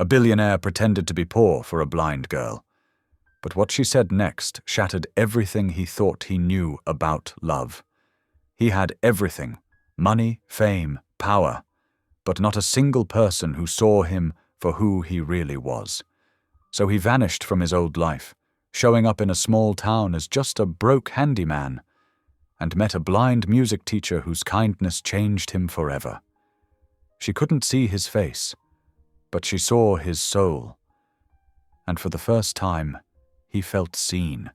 A billionaire pretended to be poor for a blind girl. But what she said next shattered everything he thought he knew about love. He had everything: money, fame, power, but not a single person who saw him for who he really was. So he vanished from his old life, showing up in a small town as just a broke handyman, and met a blind music teacher whose kindness changed him forever. She couldn't see his face, but she saw his soul, and for the first time, he felt seen.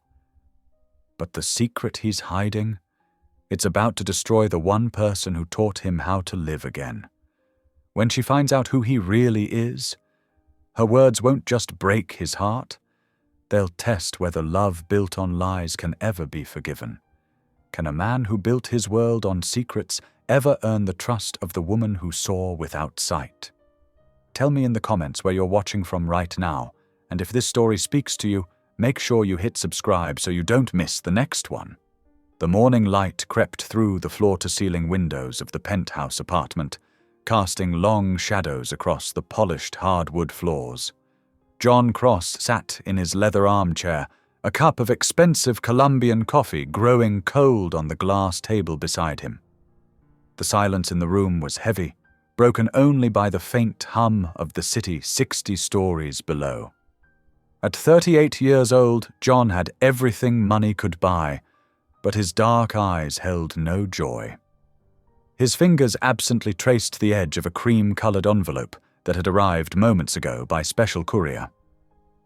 But the secret he's hiding, it's about to destroy the one person who taught him how to live again. When she finds out who he really is, her words won't just break his heart, they'll test whether love built on lies can ever be forgiven. Can a man who built his world on secrets ever earn the trust of the woman who saw without sight? Tell me in the comments where you're watching from right now, and if this story speaks to you, make sure you hit subscribe so you don't miss the next one. The morning light crept through the floor-to-ceiling windows of the penthouse apartment, casting long shadows across the polished hardwood floors. John Cross sat in his leather armchair, a cup of expensive Colombian coffee growing cold on the glass table beside him. The silence in the room was heavy, broken only by the faint hum of the city 60 stories below. At 38 years old, John had everything money could buy, but his dark eyes held no joy. His fingers absently traced the edge of a cream-colored envelope that had arrived moments ago by special courier.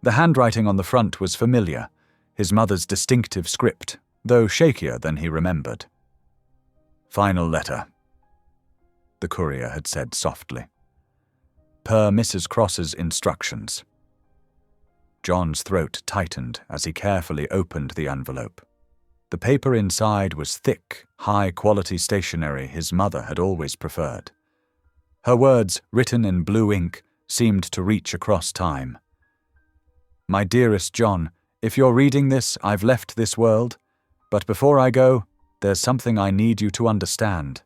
The handwriting on the front was familiar, his mother's distinctive script, though shakier than he remembered. "Final letter," the courier had said softly. "Per Mrs. Cross's instructions." John's throat tightened as he carefully opened the envelope. The paper inside was thick, high-quality stationery his mother had always preferred. Her words, written in blue ink, seemed to reach across time. "My dearest John, if you're reading this, I've left this world, but before I go, there's something I need you to understand.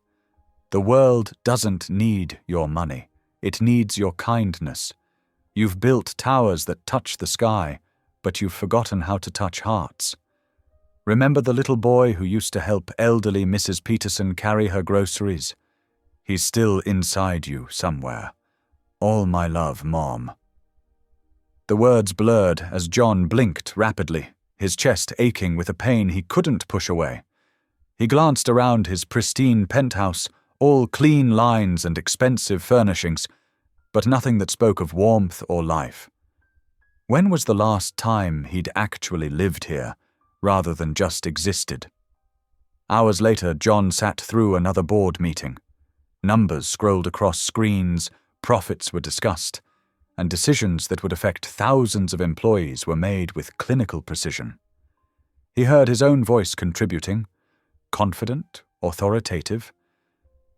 The world doesn't need your money. It needs your kindness. You've built towers that touch the sky, but you've forgotten how to touch hearts. Remember the little boy who used to help elderly Mrs. Peterson carry her groceries? He's still inside you somewhere. All my love, Mom." The words blurred as John blinked rapidly, his chest aching with a pain he couldn't push away. He glanced around his pristine penthouse, all clean lines and expensive furnishings, but nothing that spoke of warmth or life. When was the last time he'd actually lived here, rather than just existed? Hours later, John sat through another board meeting. Numbers scrolled across screens, profits were discussed, and decisions that would affect thousands of employees were made with clinical precision. He heard his own voice contributing, confident, authoritative,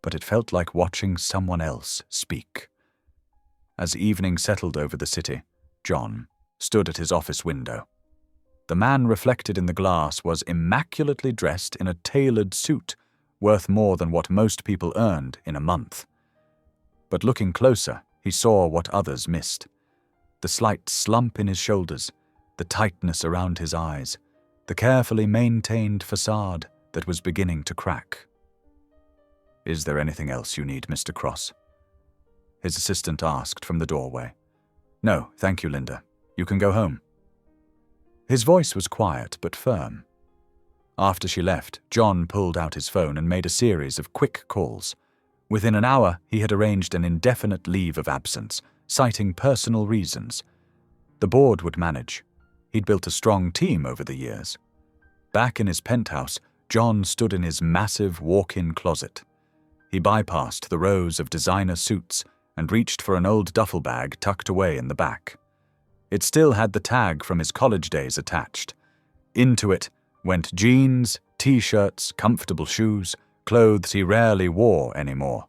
but it felt like watching someone else speak. As evening settled over the city, John stood at his office window. The man reflected in the glass was immaculately dressed in a tailored suit, worth more than what most people earned in a month. But looking closer, he saw what others missed. The slight slump in his shoulders, the tightness around his eyes, the carefully maintained facade that was beginning to crack. "Is there anything else you need, Mr. Cross?" his assistant asked from the doorway. "No, thank you, Linda. You can go home." His voice was quiet but firm. After she left, John pulled out his phone and made a series of quick calls. Within an hour, he had arranged an indefinite leave of absence, citing personal reasons. The board would manage. He'd built a strong team over the years. Back in his penthouse, John stood in his massive walk-in closet. He bypassed the rows of designer suits and reached for an old duffel bag tucked away in the back. It still had the tag from his college days attached. Into it went jeans, t-shirts, comfortable shoes, clothes he rarely wore anymore.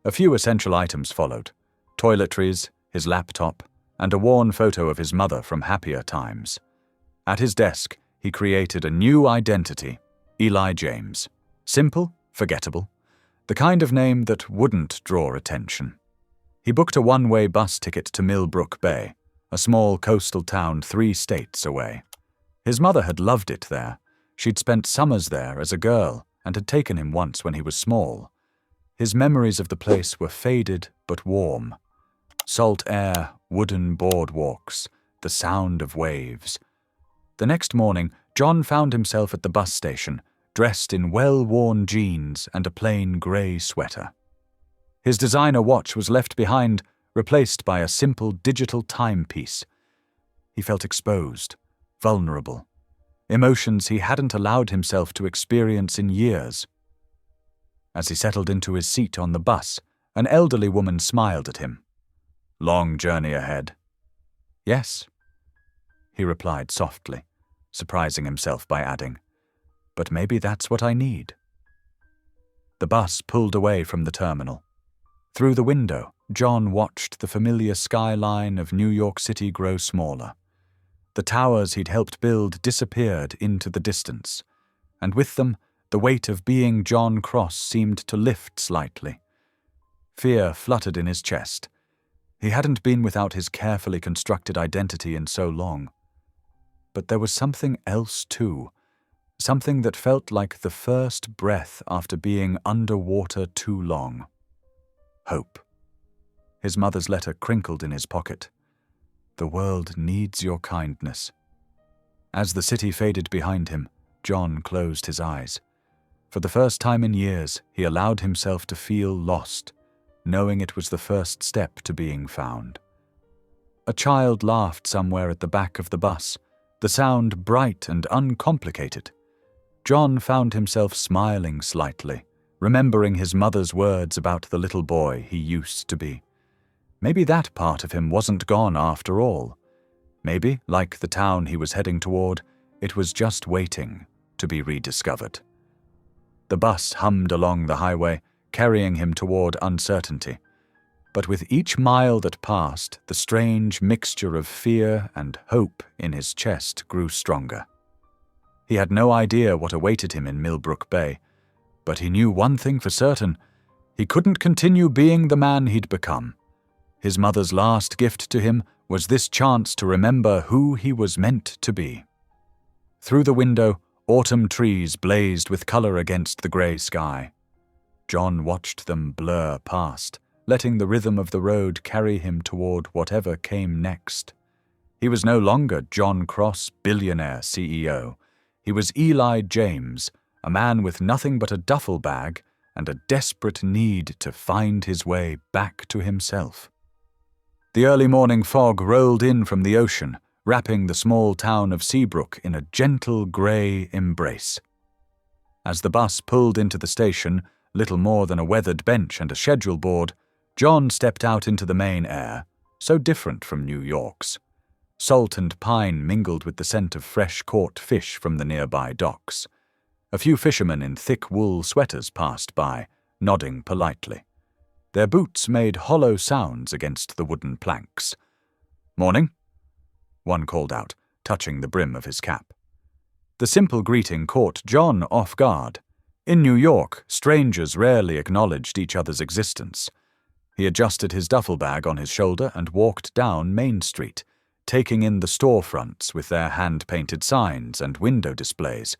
A few essential items followed: toiletries, his laptop, and a worn photo of his mother from happier times. At his desk, he created a new identity, Eli James. Simple, forgettable, the kind of name that wouldn't draw attention. He booked a one-way bus ticket to Millbrook Bay, a small coastal town 3 states away. His mother had loved it there. She'd spent summers there as a girl and had taken him once when he was small. His memories of the place were faded but warm. Salt air, wooden boardwalks, the sound of waves. The next morning, John found himself at the bus station, dressed in well-worn jeans and a plain grey sweater. His designer watch was left behind, replaced by a simple digital timepiece. He felt exposed, vulnerable, emotions he hadn't allowed himself to experience in years. As he settled into his seat on the bus, an elderly woman smiled at him. "Long journey ahead." "Yes," he replied softly, surprising himself by adding, "but maybe that's what I need." The bus pulled away from the terminal. Through the window, John watched the familiar skyline of New York City grow smaller. The towers he'd helped build disappeared into the distance, and with them, the weight of being John Cross seemed to lift slightly. Fear fluttered in his chest. He hadn't been without his carefully constructed identity in so long. But there was something else too, something that felt like the first breath after being underwater too long. Hope. His mother's letter crinkled in his pocket. "The world needs your kindness." As the city faded behind him, John closed his eyes. For the first time in years, he allowed himself to feel lost, knowing it was the first step to being found. A child laughed somewhere at the back of the bus, the sound bright and uncomplicated. John found himself smiling slightly, remembering his mother's words about the little boy he used to be. Maybe that part of him wasn't gone after all. Maybe, like the town he was heading toward, it was just waiting to be rediscovered. The bus hummed along the highway, carrying him toward uncertainty. But with each mile that passed, the strange mixture of fear and hope in his chest grew stronger. He had no idea what awaited him in Millbrook Bay, but he knew one thing for certain: he couldn't continue being the man he'd become. His mother's last gift to him was this chance to remember who he was meant to be. Through the window, autumn trees blazed with color against the gray sky. John watched them blur past, letting the rhythm of the road carry him toward whatever came next. He was no longer John Cross, billionaire CEO. He was Eli James, a man with nothing but a duffel bag and a desperate need to find his way back to himself. The early morning fog rolled in from the ocean, wrapping the small town of Seabrook in a gentle grey embrace. As the bus pulled into the station, little more than a weathered bench and a schedule board, John stepped out into the main air, so different from New York's. Salt and pine mingled with the scent of fresh-caught fish from the nearby docks. A few fishermen in thick wool sweaters passed by, nodding politely. Their boots made hollow sounds against the wooden planks. "Morning," one called out, touching the brim of his cap. The simple greeting caught John off guard. In New York, strangers rarely acknowledged each other's existence. He adjusted his duffel bag on his shoulder and walked down Main Street, taking in the storefronts with their hand-painted signs and window displays.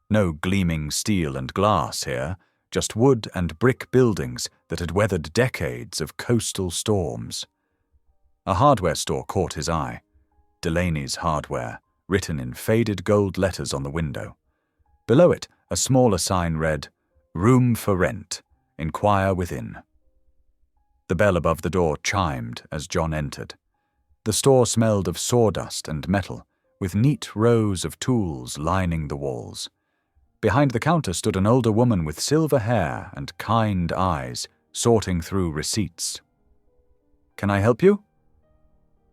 No gleaming steel and glass here, just wood and brick buildings that had weathered decades of coastal storms. A hardware store caught his eye. Delaney's Hardware, written in faded gold letters on the window. Below it, a smaller sign read, "Room for rent. Inquire within." The bell above the door chimed as John entered. The store smelled of sawdust and metal, with neat rows of tools lining the walls. Behind the counter stood an older woman with silver hair and kind eyes, sorting through receipts. "Can I help you?"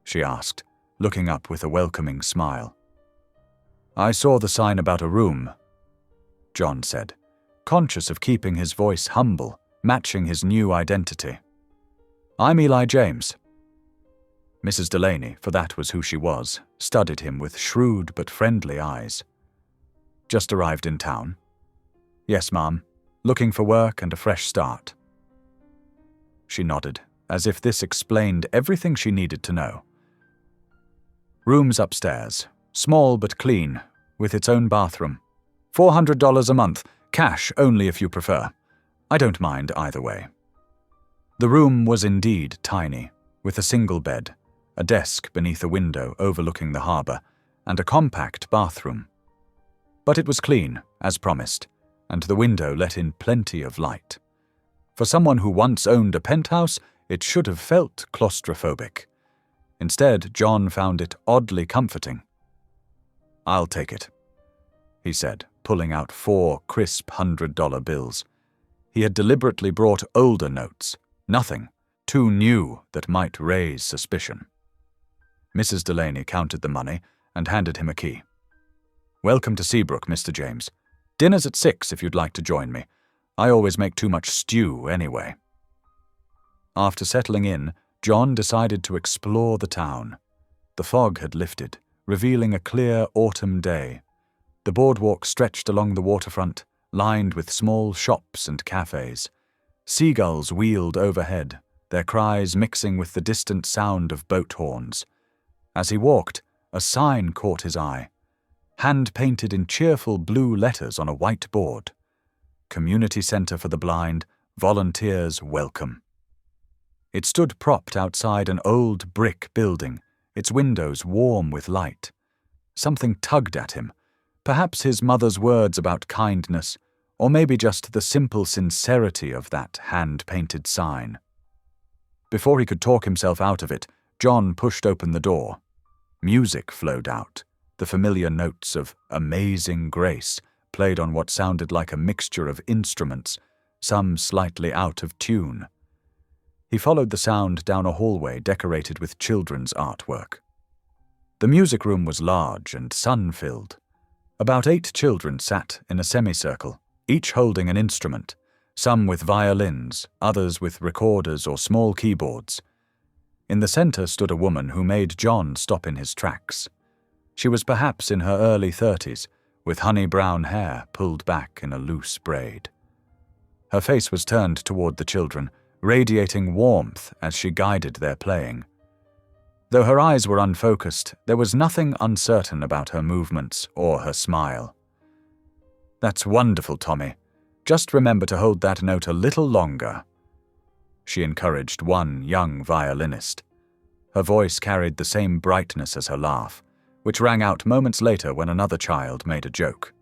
she asked, looking up with a welcoming smile. "I saw the sign about a room," John said, conscious of keeping his voice humble, matching his new identity. "I'm Eli James." Mrs. Delaney, for that was who she was, studied him with shrewd but friendly eyes. "Just arrived in town?" "Yes, ma'am. Looking for work and a fresh start." She nodded, as if this explained everything she needed to know. Rooms upstairs, small but clean, with its own bathroom. $400 a month, cash only if you prefer. I don't mind either way. The room was indeed tiny, with a single bed, a desk beneath a window overlooking the harbour, and a compact bathroom. But it was clean, as promised, and the window let in plenty of light. For someone who once owned a penthouse, it should have felt claustrophobic. Instead, John found it oddly comforting. "I'll take it," he said, pulling out 4 crisp $100 bills. He had deliberately brought older notes, nothing too new that might raise suspicion. Mrs. Delaney counted the money and handed him a key. "Welcome to Seabrook, Mr. James. Dinner's at 6 if you'd like to join me. I always make too much stew anyway." After settling in, John decided to explore the town. The fog had lifted, revealing a clear autumn day. The boardwalk stretched along the waterfront, lined with small shops and cafes. Seagulls wheeled overhead, their cries mixing with the distant sound of boat horns. As he walked, a sign caught his eye, hand-painted in cheerful blue letters on a white board. Community Center for the Blind, volunteers welcome. It stood propped outside an old brick building, its windows warm with light. Something tugged at him, perhaps his mother's words about kindness, or maybe just the simple sincerity of that hand-painted sign. Before he could talk himself out of it, John pushed open the door. Music flowed out, the familiar notes of Amazing Grace played on what sounded like a mixture of instruments, some slightly out of tune. He followed the sound down a hallway decorated with children's artwork. The music room was large and sun-filled. About 8 children sat in a semicircle, each holding an instrument, some with violins, others with recorders or small keyboards. In the center stood a woman who made John stop in his tracks. She was perhaps in her early 30s, with honey-brown hair pulled back in a loose braid. Her face was turned toward the children, radiating warmth as she guided their playing. Though her eyes were unfocused, there was nothing uncertain about her movements or her smile. "That's wonderful, Tommy. Just remember to hold that note a little longer," she encouraged one young violinist. Her voice carried the same brightness as her laugh, which rang out moments later when another child made a joke.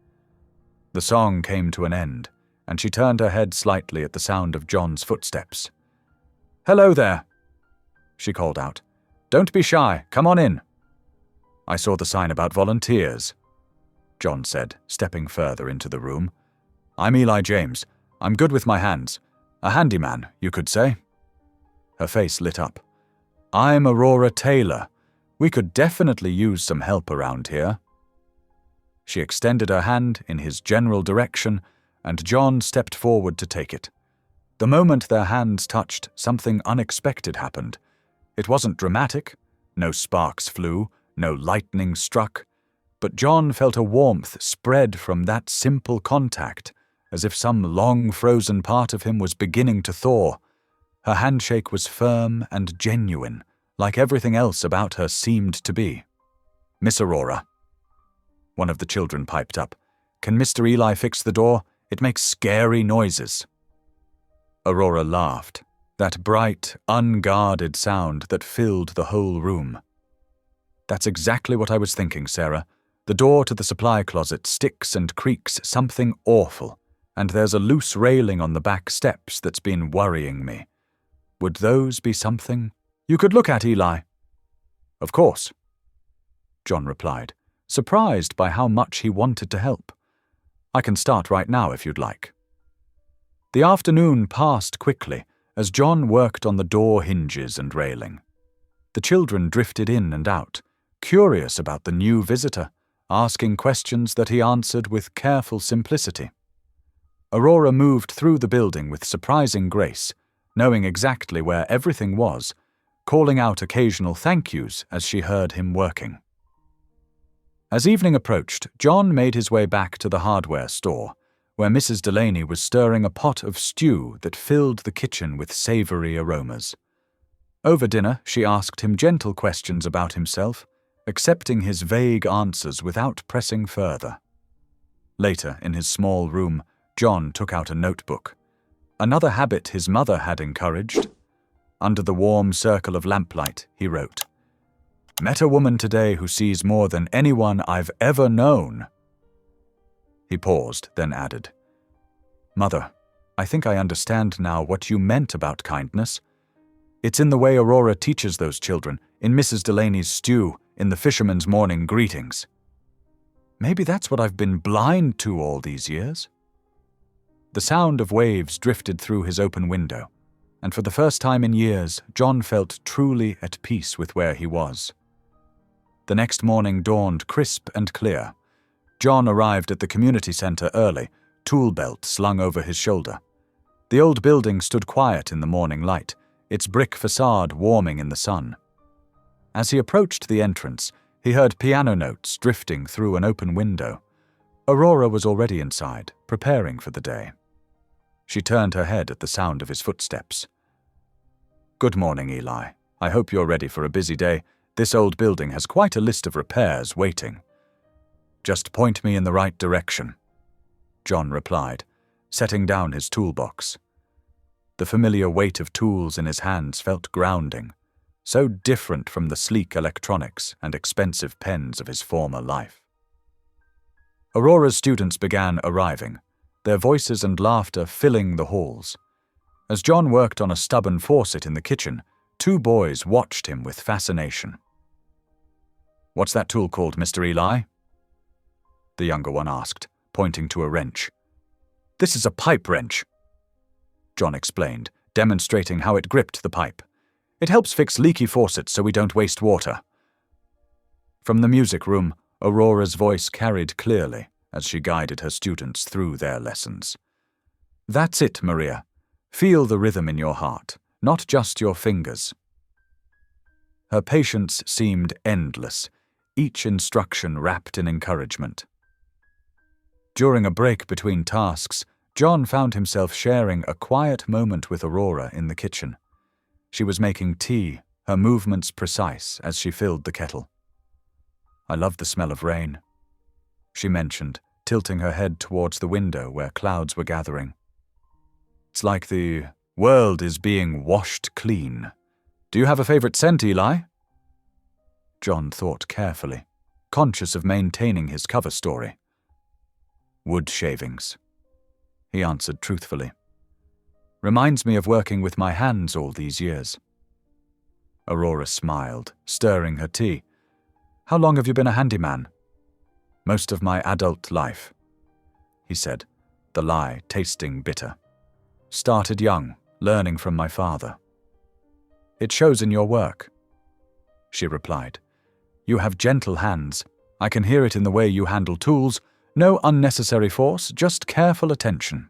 The song came to an end, and she turned her head slightly at the sound of John's footsteps. "Hello there," she called out. "Don't be shy, come on in." "I saw the sign about volunteers," John said, stepping further into the room. "I'm Eli James. I'm good with my hands. A handyman, you could say." Her face lit up. "I'm Aurora Taylor. We could definitely use some help around here." She extended her hand in his general direction, and John stepped forward to take it. The moment their hands touched, something unexpected happened. It wasn't dramatic. No sparks flew, no lightning struck. But John felt a warmth spread from that simple contact, as if some long-frozen part of him was beginning to thaw. Her handshake was firm and genuine, like everything else about her seemed to be. "Miss Aurora," one of the children piped up, "can Mr. Eli fix the door? It makes scary noises." Aurora laughed, that bright, unguarded sound that filled the whole room. "That's exactly what I was thinking, Sarah. The door to the supply closet sticks and creaks something awful, and there's a loose railing on the back steps that's been worrying me. Would those be something you could look at, Eli?" "Of course," John replied, surprised by how much he wanted to help. "I can start right now if you'd like." The afternoon passed quickly as John worked on the door hinges and railing. The children drifted in and out, curious about the new visitor, asking questions that he answered with careful simplicity. Aurora moved through the building with surprising grace, knowing exactly where everything was, calling out occasional thank yous as she heard him working. As evening approached, John made his way back to the hardware store, where Mrs. Delaney was stirring a pot of stew that filled the kitchen with savory aromas. Over dinner, she asked him gentle questions about himself, accepting his vague answers without pressing further. Later, in his small room, John took out a notebook. Another habit his mother had encouraged. Under the warm circle of lamplight, he wrote, "Met a woman today who sees more than anyone I've ever known." He paused, then added, "Mother, I think I understand now what you meant about kindness. It's in the way Aurora teaches those children, in Mrs. Delaney's stew, in the fisherman's morning greetings. Maybe that's what I've been blind to all these years." The sound of waves drifted through his open window, and for the first time in years, John felt truly at peace with where he was. The next morning dawned crisp and clear. John arrived at the community center early, tool belt slung over his shoulder. The old building stood quiet in the morning light, its brick facade warming in the sun. As he approached the entrance, he heard piano notes drifting through an open window. Aurora was already inside, preparing for the day. She turned her head at the sound of his footsteps. "Good morning, Eli. I hope you're ready for a busy day. This old building has quite a list of repairs waiting." "Just point me in the right direction," John replied, setting down his toolbox. The familiar weight of tools in his hands felt grounding, so different from the sleek electronics and expensive pens of his former life. Aurora's students began arriving, their voices and laughter filling the halls. As John worked on a stubborn faucet in the kitchen, two boys watched him with fascination. "What's that tool called, Mr. Eli?" the younger one asked, pointing to a wrench. "This is a pipe wrench," John explained, demonstrating how it gripped the pipe. "It helps fix leaky faucets so we don't waste water." From the music room, Aurora's voice carried clearly as she guided her students through their lessons. "That's it, Maria. Feel the rhythm in your heart, not just your fingers." Her patience seemed endless, each instruction wrapped in encouragement. During a break between tasks, John found himself sharing a quiet moment with Aurora in the kitchen. She was making tea, her movements precise as she filled the kettle. "I love the smell of rain," she mentioned, tilting her head towards the window where clouds were gathering. "It's like the world is being washed clean. Do you have a favorite scent, Eli?" John thought carefully, conscious of maintaining his cover story. "Wood shavings," he answered truthfully. "Reminds me of working with my hands all these years." Aurora smiled, stirring her tea. "How long have you been a handyman?" "Most of my adult life," he said, the lie tasting bitter. "Started young, learning from my father." "It shows in your work," she replied. "You have gentle hands. I can hear it in the way you handle tools. No unnecessary force, just careful attention."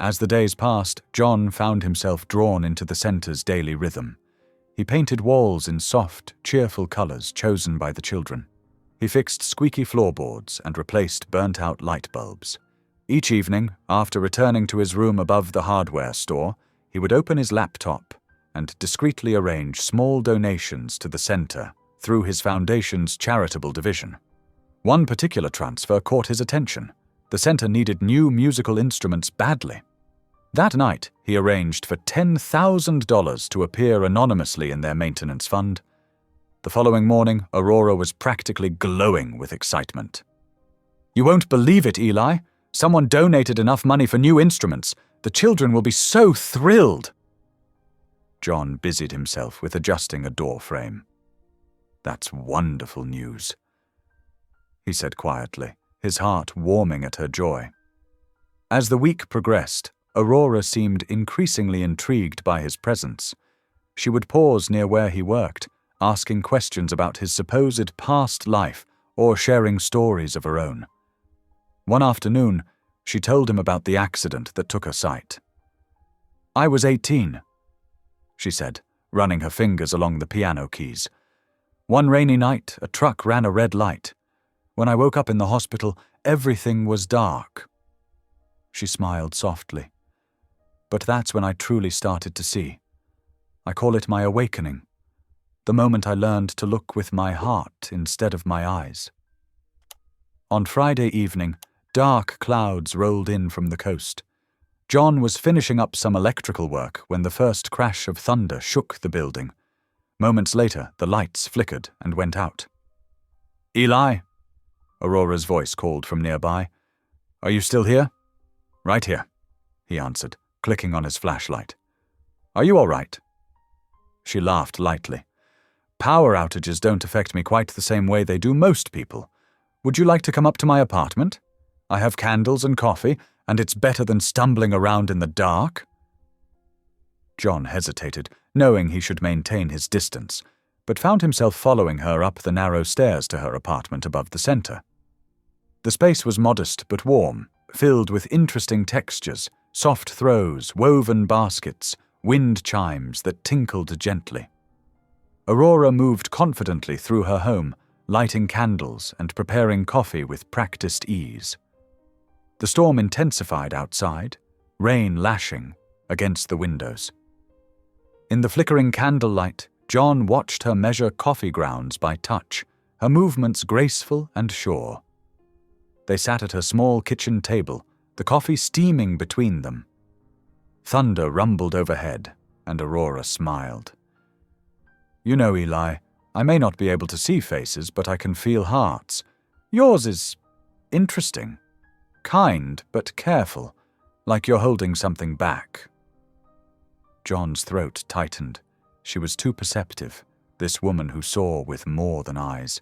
As the days passed, John found himself drawn into the center's daily rhythm. He painted walls in soft, cheerful colors chosen by the children. He fixed squeaky floorboards and replaced burnt-out light bulbs. Each evening, after returning to his room above the hardware store, he would open his laptop and discreetly arrange small donations to the center through his foundation's charitable division. One particular transfer caught his attention. The center needed new musical instruments badly. That night, he arranged for $10,000 to appear anonymously in their maintenance fund. The following morning, Aurora was practically glowing with excitement. "You won't believe it, Eli. Someone donated enough money for new instruments. The children will be so thrilled." John busied himself with adjusting a door frame. "That's wonderful news," he said quietly, his heart warming at her joy. As the week progressed, Aurora seemed increasingly intrigued by his presence. She would pause near where he worked, asking questions about his supposed past life or sharing stories of her own. One afternoon, she told him about the accident that took her sight. "I was 18, she said, running her fingers along the piano keys. "One rainy night, a truck ran a red light. When I woke up in the hospital, everything was dark." She smiled softly. "But that's when I truly started to see. I call it my awakening. the moment I learned to look with my heart instead of my eyes. On Friday evening, dark clouds rolled in from the coast. John was finishing up some electrical work when the first crash of thunder shook the building. Moments later, the lights flickered and went out. "Eli?" Aurora's voice called from nearby. "Are you still here?" "Right here," he answered, clicking on his flashlight. "Are you all right?" She laughed lightly. "Power outages don't affect me quite the same way they do most people. Would you like to come up to my apartment? I have candles and coffee, and it's better than stumbling around in the dark." John hesitated, knowing he should maintain his distance, but found himself following her up the narrow stairs to her apartment above the center. The space was modest but warm, filled with interesting textures, soft throws, woven baskets, wind chimes that tinkled gently. Aurora moved confidently through her home, lighting candles and preparing coffee with practiced ease. The storm intensified outside, rain lashing against the windows. In the flickering candlelight, John watched her measure coffee grounds by touch, her movements graceful and sure. They sat at her small kitchen table, the coffee steaming between them. Thunder rumbled overhead, and Aurora smiled. "You know, Eli, I may not be able to see faces, but I can feel hearts. Yours is interesting. Kind, but careful, like you're holding something back." John's throat tightened. She was too perceptive, this woman who saw with more than eyes.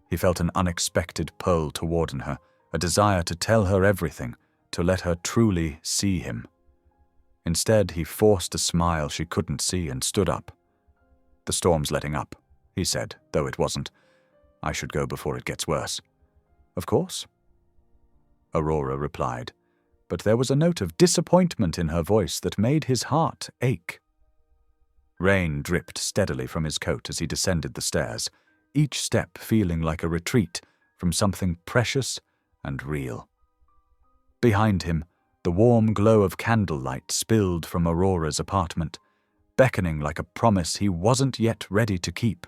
He felt an unexpected pull toward her, a desire to tell her everything, to let her truly see him. Instead, he forced a smile she couldn't see and stood up. "The storm's letting up," he said, though it wasn't. "I should go before it gets worse." "Of course," Aurora replied, but there was a note of disappointment in her voice that made his heart ache. Rain dripped steadily from his coat as he descended the stairs, each step feeling like a retreat from something precious and real. Behind him, the warm glow of candlelight spilled from Aurora's apartment, beckoning like a promise he wasn't yet ready to keep.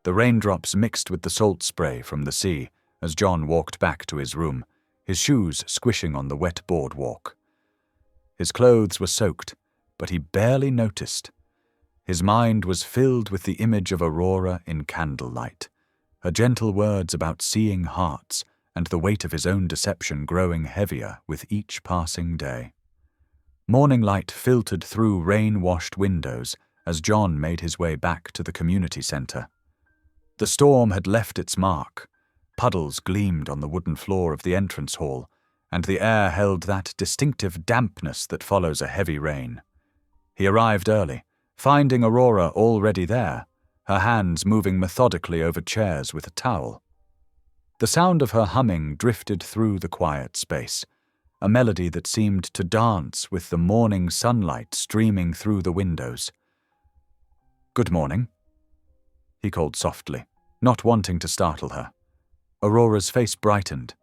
The raindrops mixed with the salt spray from the sea as John walked back to his room, his shoes squishing on the wet boardwalk. His clothes were soaked, but he barely noticed. His mind was filled with the image of Aurora in candlelight, her gentle words about seeing hearts, and the weight of his own deception growing heavier with each passing day. Morning light filtered through rain-washed windows as John made his way back to the community center. The storm had left its mark. Puddles gleamed on the wooden floor of the entrance hall, and the air held that distinctive dampness that follows a heavy rain. He arrived early, finding Aurora already there, her hands moving methodically over chairs with a towel. The sound of her humming drifted through the quiet space, a melody that seemed to dance with the morning sunlight streaming through the windows. "Good morning," he called softly, not wanting to startle her. Aurora's face brightened.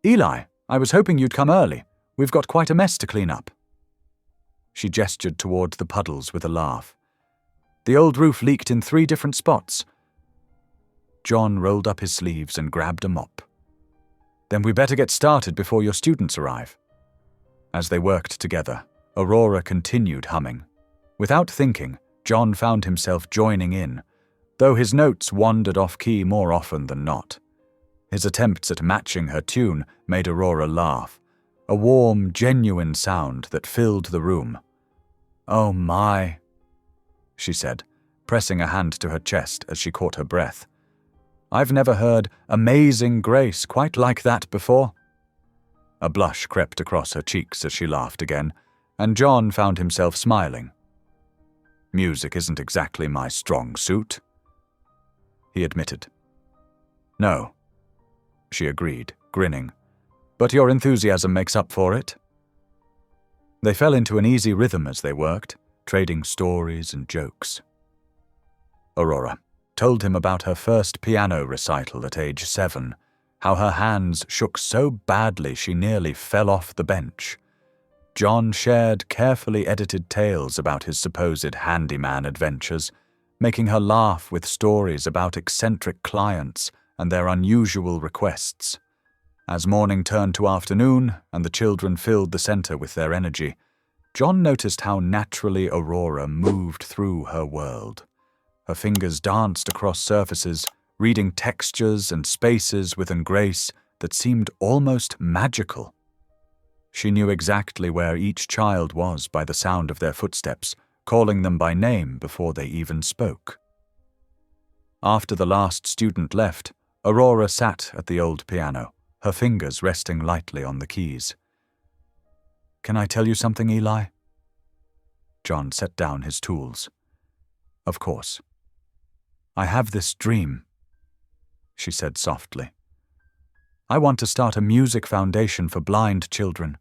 "Eli, I was hoping you'd come early. We've got quite a mess to clean up." She gestured toward the puddles with a laugh. "The old roof leaked in 3 different spots." John rolled up his sleeves and grabbed a mop. "Then we better get started before your students arrive." As they worked together, Aurora continued humming. Without thinking, John found himself joining in, though his notes wandered off-key more often than not. His attempts at matching her tune made Aurora laugh, a warm, genuine sound that filled the room. "Oh my," she said, pressing a hand to her chest as she caught her breath. "I've never heard Amazing Grace quite like that before." A blush crept across her cheeks as she laughed again, and John found himself smiling. "Music isn't exactly my strong suit," he admitted. "No," she agreed, grinning, "but your enthusiasm makes up for it." They fell into an easy rhythm as they worked, trading stories and jokes. Aurora told him about her first piano recital at age 7, how her hands shook so badly she nearly fell off the bench. John shared carefully edited tales about his supposed handyman adventures, making her laugh with stories about eccentric clients and their unusual requests. As morning turned to afternoon and the children filled the center with their energy, John noticed how naturally Aurora moved through her world. Her fingers danced across surfaces, reading textures and spaces with a grace that seemed almost magical. She knew exactly where each child was by the sound of their footsteps, calling them by name before they even spoke. After the last student left, Aurora sat at the old piano, her fingers resting lightly on the keys. "Can I tell you something, Eli?" John set down his tools. "Of course." "I have this dream," she said softly. "I want to start a music foundation for blind children,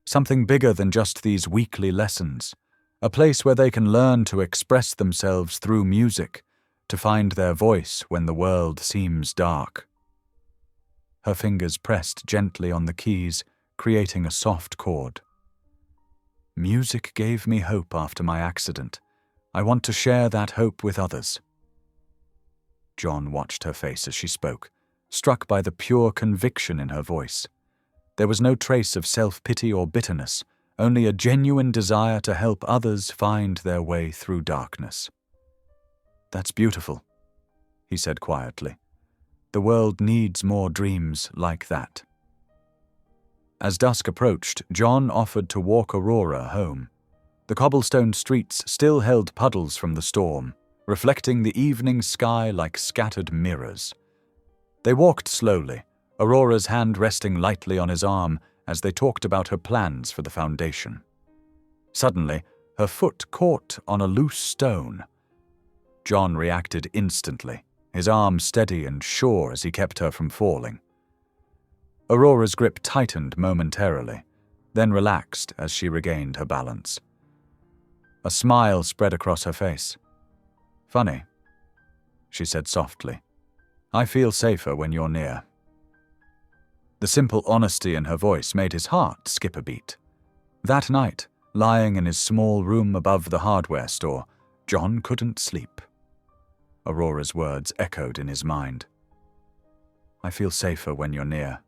something bigger than just these weekly lessons, a place where they can learn to express themselves through music, to find their voice when the world seems dark." Her fingers pressed gently on the keys, creating a soft chord. "Music gave me hope after my accident. I want to share that hope with others." John watched her face as she spoke, struck by the pure conviction in her voice. There was no trace of self-pity or bitterness, only a genuine desire to help others find their way through darkness. "That's beautiful," he said quietly. "The world needs more dreams like that." As dusk approached, John offered to walk Aurora home. The cobblestone streets still held puddles from the storm, reflecting the evening sky like scattered mirrors. They walked slowly, Aurora's hand resting lightly on his arm as they talked about her plans for the foundation. Suddenly, her foot caught on a loose stone. John reacted instantly, his arm steady and sure as he kept her from falling. Aurora's grip tightened momentarily, then relaxed as she regained her balance. A smile spread across her face. "Funny," she said softly. "I feel safer when you're near." The simple honesty in her voice made his heart skip a beat. That night, lying in his small room above the hardware store, John couldn't sleep. Aurora's words echoed in his mind. "I feel safer when you're near."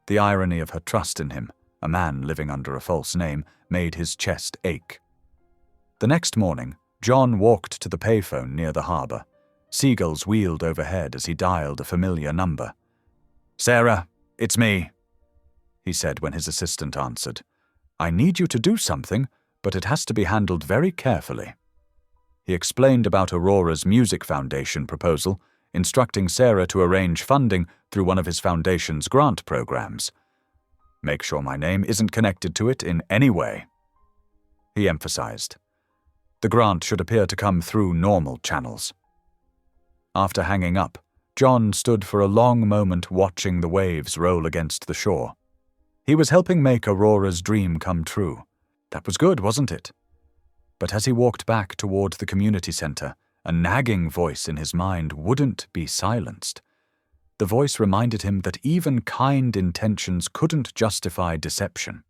The irony of her trust in him, a man living under a false name, made his chest ache. The next morning, John walked to the payphone near the harbor. Seagulls wheeled overhead as he dialed a familiar number. "Sarah, it's me," he said when his assistant answered. "I need you to do something, but it has to be handled very carefully." He explained about Aurora's Music Foundation proposal, instructing Sarah to arrange funding through one of his foundation's grant programs. "Make sure my name isn't connected to it in any way," he emphasized. "The grant should appear to come through normal channels." After hanging up, John stood for a long moment watching the waves roll against the shore. He was helping make Aurora's dream come true. That was good, wasn't it? But as he walked back toward the community center, a nagging voice in his mind wouldn't be silenced. The voice reminded him that even kind intentions couldn't justify deception.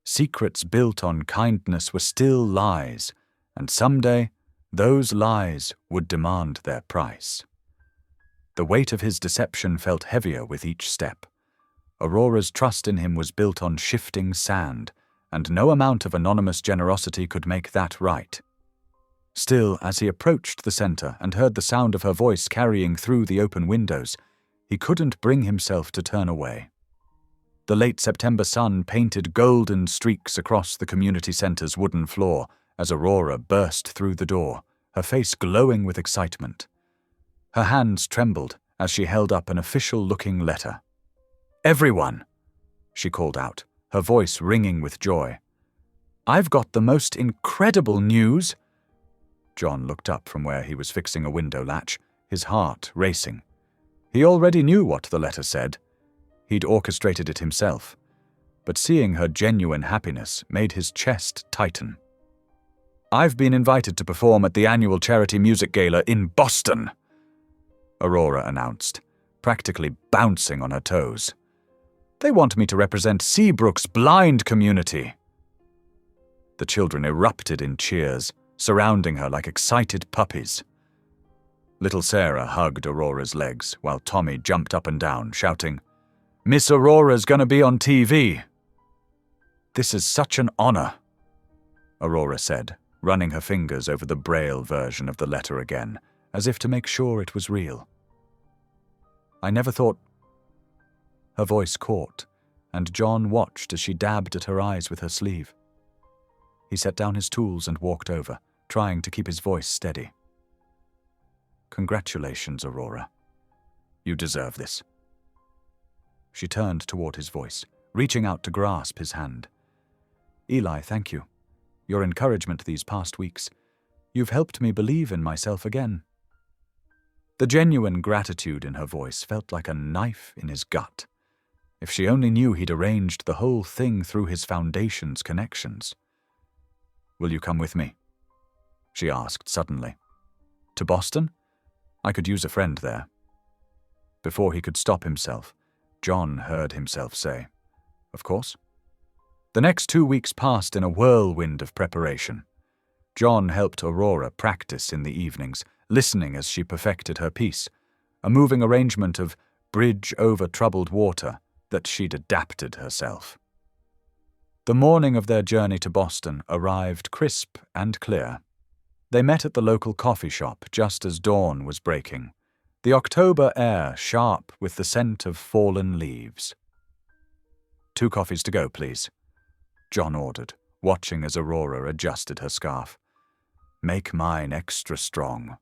Secrets built on kindness were still lies, and someday those lies would demand their price. The weight of his deception felt heavier with each step. Aurora's trust in him was built on shifting sand, and no amount of anonymous generosity could make that right. Still, as he approached the center and heard the sound of her voice carrying through the open windows, he couldn't bring himself to turn away. The late September sun painted golden streaks across the community center's wooden floor as Aurora burst through the door, her face glowing with excitement. Her hands trembled as she held up an official-looking letter. "Everyone," she called out, her voice ringing with joy. "I've got the most incredible news." John looked up from where he was fixing a window latch, his heart racing. He already knew what the letter said. He'd orchestrated it himself. But seeing her genuine happiness made his chest tighten. "I've been invited to perform at the annual charity music gala in Boston," Aurora announced, practically bouncing on her toes. "They want me to represent Seabrook's blind community." The children erupted in cheers, surrounding her like excited puppies. Little Sarah hugged Aurora's legs while Tommy jumped up and down, shouting, "Miss Aurora's gonna be on TV!" "This is such an honor," Aurora said, running her fingers over the Braille version of the letter again, as if to make sure it was real. "I never thought—" Her voice caught, and John watched as she dabbed at her eyes with her sleeve. He set down his tools and walked over, trying to keep his voice steady. "Congratulations, Aurora. You deserve this." She turned toward his voice, reaching out to grasp his hand. "Eli, thank you. Your encouragement these past weeks. You've helped me believe in myself again." The genuine gratitude in her voice felt like a knife in his gut. If she only knew he'd arranged the whole thing through his foundation's connections. "Will you come with me?" she asked suddenly. "To Boston? I could use a friend there." Before he could stop himself, John heard himself say, "Of course." The next 2 weeks passed in a whirlwind of preparation. John helped Aurora practice in the evenings, listening as she perfected her piece, a moving arrangement of "Bridge over Troubled Water" that she'd adapted herself. The morning of their journey to Boston arrived crisp and clear. They met at the local coffee shop just as dawn was breaking, the October air sharp with the scent of fallen leaves. "2 coffees to go, please," John ordered, watching as Aurora adjusted her scarf. "Make mine extra strong,"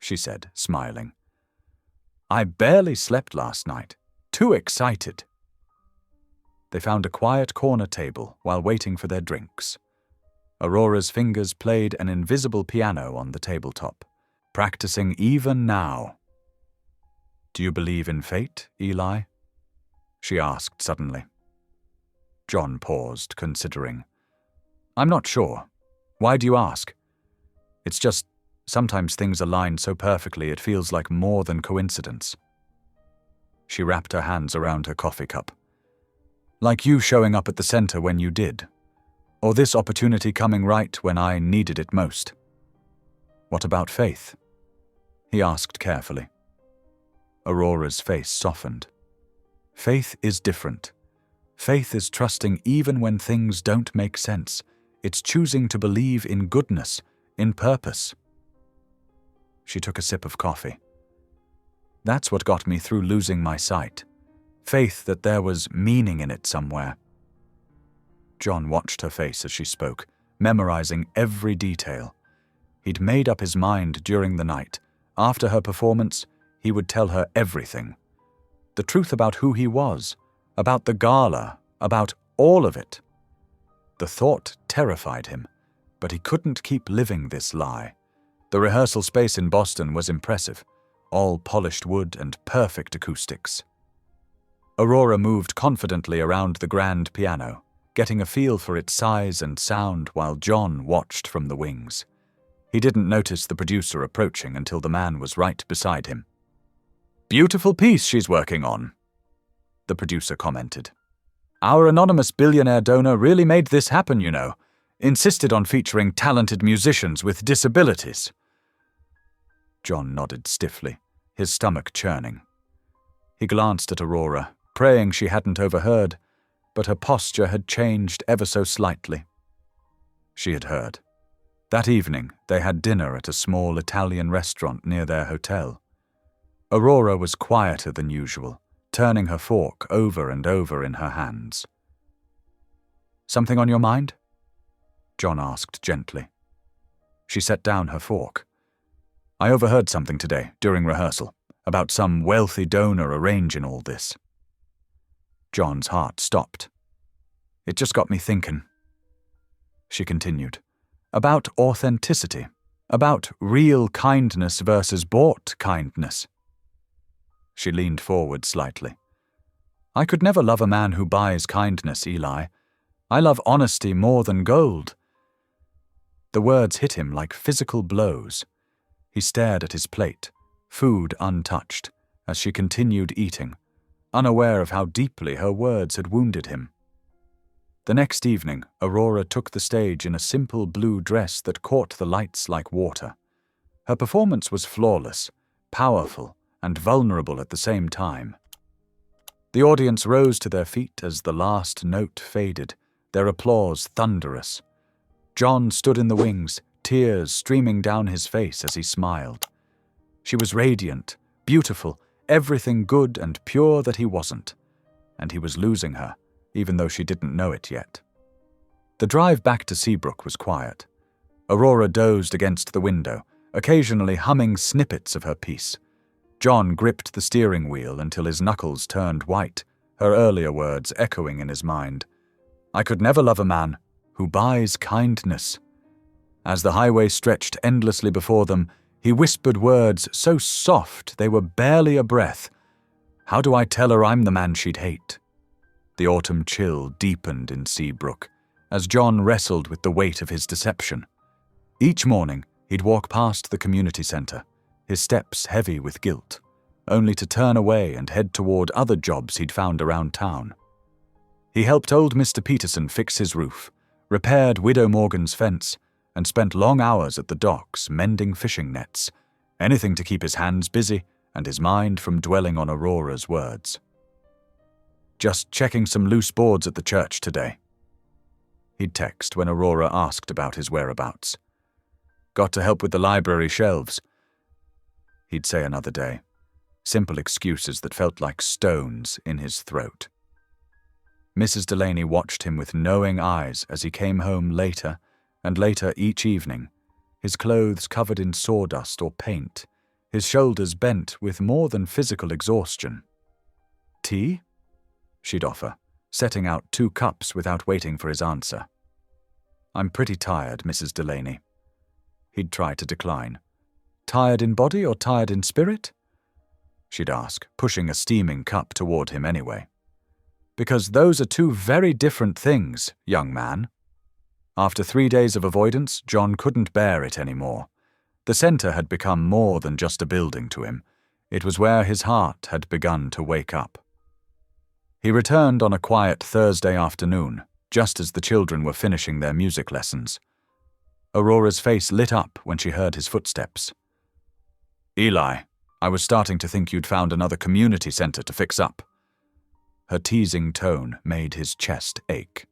she said, smiling. "I barely slept last night. Too excited." They found a quiet corner table while waiting for their drinks. Aurora's fingers played an invisible piano on the tabletop, practicing even now. "Do you believe in fate, Eli?" she asked suddenly. John paused, considering. "I'm not sure. Why do you ask?" "It's just, sometimes things align so perfectly it feels like more than coincidence." She wrapped her hands around her coffee cup. "Like you showing up at the center when you did. Or this opportunity coming right when I needed it most." "What about faith?" he asked carefully. Aurora's face softened. "Faith is different. Faith is trusting even when things don't make sense. It's choosing to believe in goodness, in purpose." She took a sip of coffee. "That's what got me through losing my sight. Faith that there was meaning in it somewhere." John watched her face as she spoke, memorizing every detail. He'd made up his mind during the night. After her performance, he would tell her everything. The truth about who he was, about the gala, about all of it. The thought terrified him, but he couldn't keep living this lie. The rehearsal space in Boston was impressive, all polished wood and perfect acoustics. Aurora moved confidently around the grand piano, getting a feel for its size and sound while John watched from the wings. He didn't notice the producer approaching until the man was right beside him. "Beautiful piece she's working on," the producer commented. "Our anonymous billionaire donor really made this happen, you know. Insisted on featuring talented musicians with disabilities." John nodded stiffly, his stomach churning. He glanced at Aurora, praying she hadn't overheard, but her posture had changed ever so slightly. She had heard. That evening, they had dinner at a small Italian restaurant near their hotel. Aurora was quieter than usual, turning her fork over and over in her hands. "Something on your mind?" John asked gently. She set down her fork. "I overheard something today, during rehearsal, about some wealthy donor arranging all this." John's heart stopped. "It just got me thinking," she continued, "about authenticity, about real kindness versus bought kindness." She leaned forward slightly. "I could never love a man who buys kindness, Eli. I love honesty more than gold." The words hit him like physical blows. He stared at his plate, food untouched, as she continued eating, unaware of how deeply her words had wounded him. The next evening, Aurora took the stage in a simple blue dress that caught the lights like water. Her performance was flawless, powerful, and vulnerable at the same time. The audience rose to their feet as the last note faded, their applause thunderous. John stood in the wings, tears streaming down his face as he smiled. She was radiant, beautiful, everything good and pure that he wasn't. And he was losing her, even though she didn't know it yet. The drive back to Seabrook was quiet. Aurora dozed against the window, occasionally humming snippets of her piece. John gripped the steering wheel until his knuckles turned white, her earlier words echoing in his mind. "I could never love a man who buys kindness." As the highway stretched endlessly before them, he whispered words so soft they were barely a breath. "How do I tell her I'm the man she'd hate?" The autumn chill deepened in Seabrook, as John wrestled with the weight of his deception. Each morning, he'd walk past the community center, his steps heavy with guilt, only to turn away and head toward other jobs he'd found around town. He helped old Mr. Peterson fix his roof, repaired Widow Morgan's fence, and spent long hours at the docks mending fishing nets, anything to keep his hands busy and his mind from dwelling on Aurora's words. "Just checking some loose boards at the church today." He'd text when Aurora asked about his whereabouts. "Got to help with the library shelves." He'd say another day, simple excuses that felt like stones in his throat. Mrs. Delaney watched him with knowing eyes as he came home later and later each evening, his clothes covered in sawdust or paint, his shoulders bent with more than physical exhaustion. "Tea?" she'd offer, setting out 2 cups without waiting for his answer. "I'm pretty tired, Mrs. Delaney." He'd try to decline. "Tired in body or tired in spirit?" she'd ask, pushing a steaming cup toward him anyway. "Because those are 2 very different things, young man." After 3 days of avoidance, John couldn't bear it anymore. The center had become more than just a building to him. It was where his heart had begun to wake up. He returned on a quiet Thursday afternoon, just as the children were finishing their music lessons. Aurora's face lit up when she heard his footsteps. "Eli, I was starting to think you'd found another community center to fix up." Her teasing tone made his chest ache.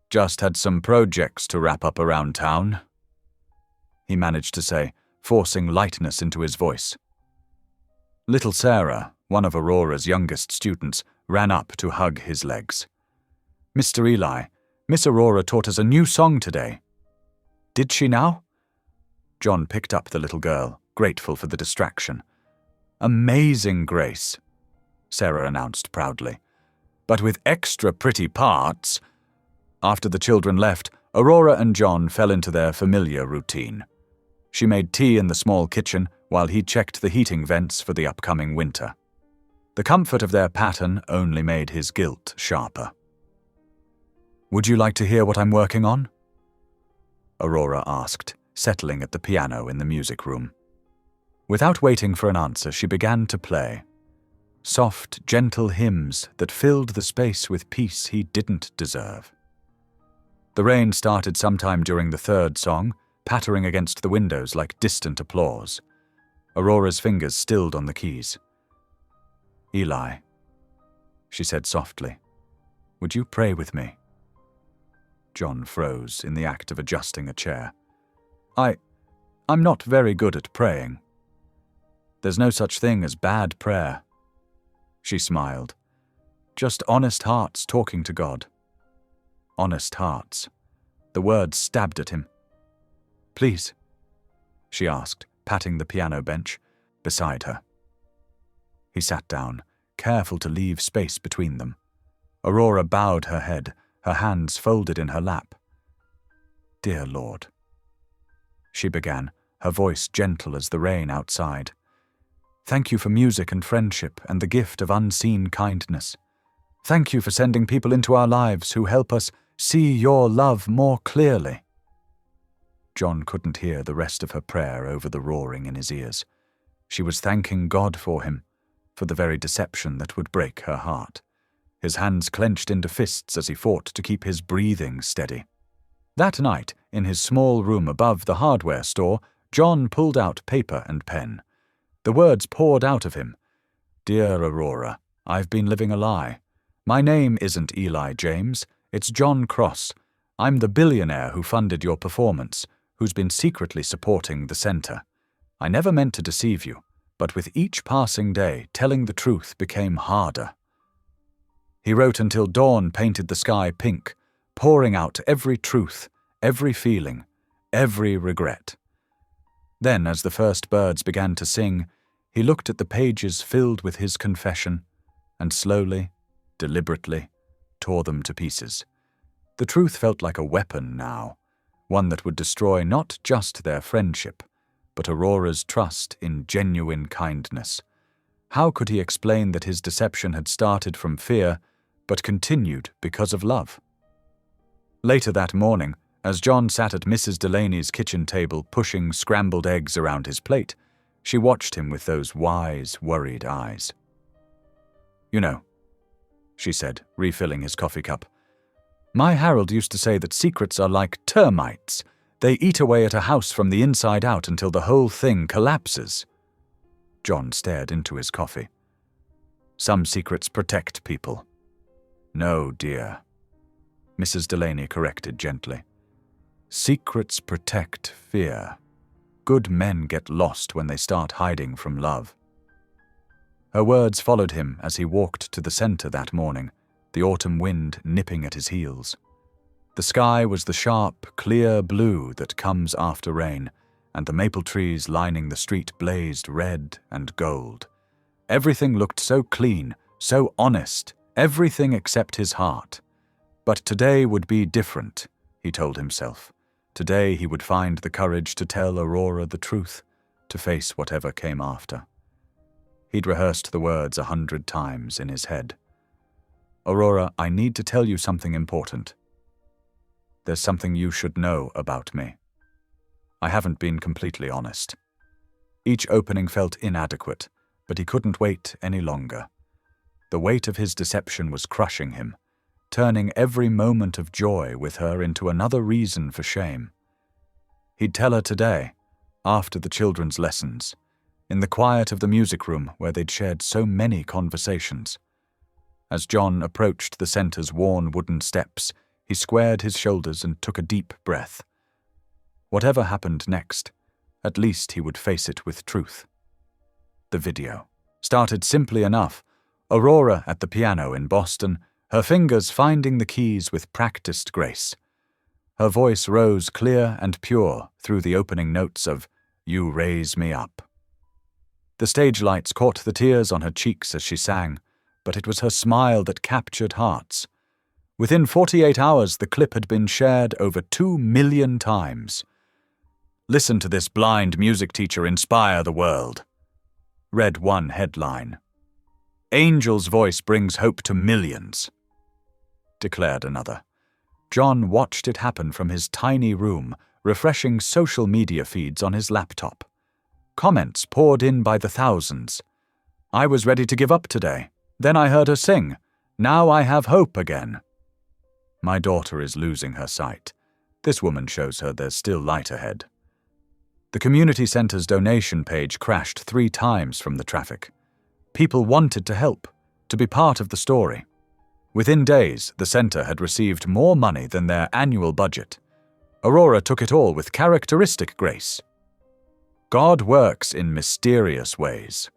"Just had some projects to wrap up around town," he managed to say, forcing lightness into his voice. Little Sarah, one of Aurora's youngest students, ran up to hug his legs. "Mr. Eli, Miss Aurora taught us a new song today." "Did she now?" John picked up the little girl, grateful for the distraction. "Amazing grace," Sarah announced proudly. "But with extra pretty parts." After the children left, Aurora and John fell into their familiar routine. She made tea in the small kitchen while he checked the heating vents for the upcoming winter. The comfort of their pattern only made his guilt sharper. "Would you like to hear what I'm working on?" Aurora asked, settling at the piano in the music room. Without waiting for an answer, she began to play. Soft, gentle hymns that filled the space with peace he didn't deserve. The rain started sometime during the 3rd song, pattering against the windows like distant applause. Aurora's fingers stilled on the keys. "Eli," she said softly, "would you pray with me?" John froze in the act of adjusting a chair. I'm not very good at praying." "There's no such thing as bad prayer." She smiled. "Just honest hearts talking to God." Honest hearts. The words stabbed at him. "Please," she asked, patting the piano bench beside her. He sat down, careful to leave space between them. Aurora bowed her head, her hands folded in her lap. "Dear Lord," she began, her voice gentle as the rain outside. "Thank you for music and friendship and the gift of unseen kindness. Thank you for sending people into our lives who help us see your love more clearly." John couldn't hear the rest of her prayer over the roaring in his ears. She was thanking God for him, for the very deception that would break her heart. his hands clenched into fists as he fought to keep his breathing steady. That night, in his small room above the hardware store, John pulled out paper and pen. The words poured out of him. "Dear Aurora, I've been living a lie. My name isn't Eli James, it's John Cross. I'm the billionaire who funded your performance, who's been secretly supporting the center. I never meant to deceive you, but with each passing day, telling the truth became harder." He wrote until dawn painted the sky pink, pouring out every truth, every feeling, every regret. Then, as the first birds began to sing, he looked at the pages filled with his confession, and slowly, deliberately, tore them to pieces. The truth felt like a weapon now, one that would destroy not just their friendship, but Aurora's trust in genuine kindness. How could he explain that his deception had started from fear, but continued because of love? Later that morning, as John sat at Mrs. Delaney's kitchen table pushing scrambled eggs around his plate, she watched him with those wise, worried eyes. "You know," she said, refilling his coffee cup, "my Harold used to say that secrets are like termites. They eat away at a house from the inside out until the whole thing collapses." John stared into his coffee. "Some secrets protect people." "No, dear," Mrs. Delaney corrected gently. "Secrets protect fear. Good men get lost when they start hiding from love." Her words followed him as he walked to the center that morning, the autumn wind nipping at his heels. The sky was the sharp, clear blue that comes after rain, and the maple trees lining the street blazed red and gold. Everything looked so clean, so honest, everything except his heart. But today would be different, he told himself. Today he would find the courage to tell Aurora the truth, to face whatever came after. He'd rehearsed the words 100 times in his head. "Aurora, I need to tell you something important. There's something you should know about me. I haven't been completely honest." Each opening felt inadequate, but he couldn't wait any longer. The weight of his deception was crushing him, turning every moment of joy with her into another reason for shame. He'd tell her today, after the children's lessons, in the quiet of the music room where they'd shared so many conversations. As John approached the center's worn wooden steps, he squared his shoulders and took a deep breath. Whatever happened next, at least he would face it with truth. The video started simply enough. Aurora at the piano in Boston, her fingers finding the keys with practiced grace. Her voice rose clear and pure through the opening notes of "You Raise Me Up." The stage lights caught the tears on her cheeks as she sang, but it was her smile that captured hearts. Within 48 hours, the clip had been shared over 2 million times. "Listen to this blind music teacher inspire the world," read one headline. "Angel's voice brings hope to millions," declared another. John watched it happen from his tiny room, refreshing social media feeds on his laptop. Comments poured in by the thousands. "I was ready to give up today. Then I heard her sing. Now I have hope again." "My daughter is losing her sight. This woman shows her there's still light ahead." The community center's donation page crashed 3 times from the traffic. People wanted to help, to be part of the story. Within days, the center had received more money than their annual budget. Aurora took it all with characteristic grace. "God works in mysterious ways,"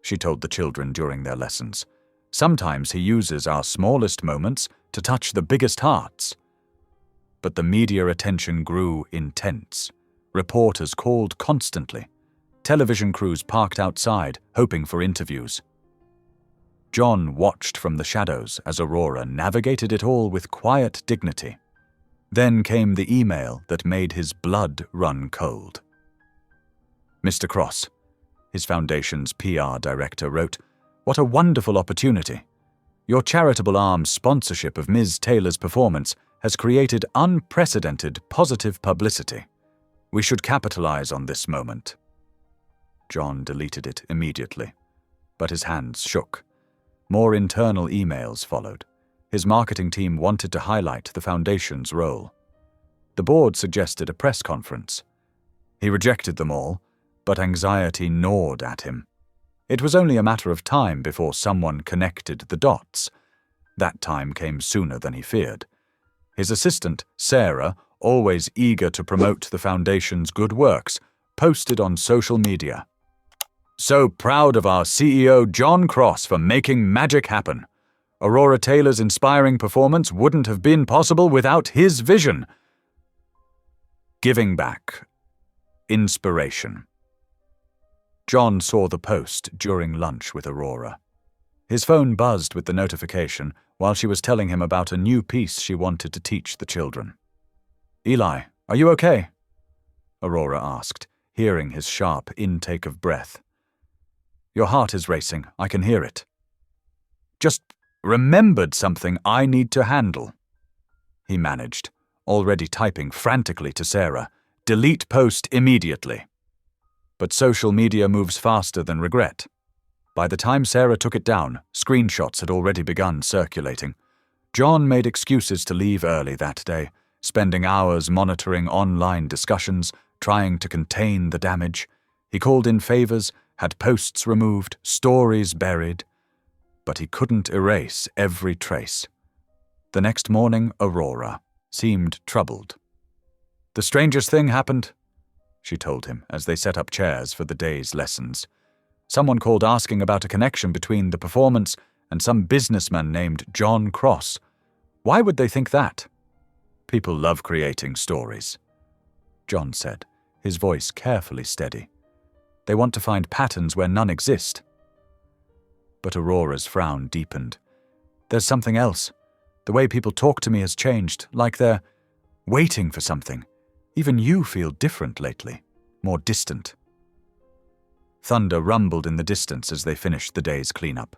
she told the children during their lessons. "Sometimes he uses our smallest moments to touch the biggest hearts." But the media attention grew intense. Reporters called constantly. Television crews parked outside, hoping for interviews. John watched from the shadows as Aurora navigated it all with quiet dignity. Then came the email that made his blood run cold. "Mr. Cross," his foundation's PR director wrote, "what a wonderful opportunity. Your charitable arm's sponsorship of Ms. Taylor's performance has created unprecedented positive publicity. We should capitalize on this moment." John deleted it immediately, but his hands shook. More internal emails followed. His marketing team wanted to highlight the foundation's role. The board suggested a press conference. He rejected them all, but anxiety gnawed at him. It was only a matter of time before someone connected the dots. That time came sooner than he feared. His assistant, Sarah, always eager to promote the foundation's good works, posted on social media. "So proud of our CEO John Cross for making magic happen. Aurora Taylor's inspiring performance wouldn't have been possible without his vision." Giving back. Inspiration. John saw the post during lunch with Aurora. His phone buzzed with the notification while she was telling him about a new piece she wanted to teach the children. "Eli, are you okay?" Aurora asked, hearing his sharp intake of breath. "Your heart is racing, I can hear it." "Just remembered something I need to handle," he managed, already typing frantically to Sarah. "Delete post immediately." But social media moves faster than regret. By the time Sarah took it down, screenshots had already begun circulating. John made excuses to leave early that day, spending hours monitoring online discussions, trying to contain the damage. He called in favors, had posts removed, stories buried. But he couldn't erase every trace. The next morning, Aurora seemed troubled. "The strangest thing happened," she told him as they set up chairs for the day's lessons. "Someone called asking about a connection between the performance and some businessman named John Cross. Why would they think that?" "People love creating stories," John said, his voice carefully steady. "They want to find patterns where none exist." But Aurora's frown deepened. "There's something else. The way people talk to me has changed, like they're waiting for something. Even you feel different lately, more distant." Thunder rumbled in the distance as they finished the day's cleanup.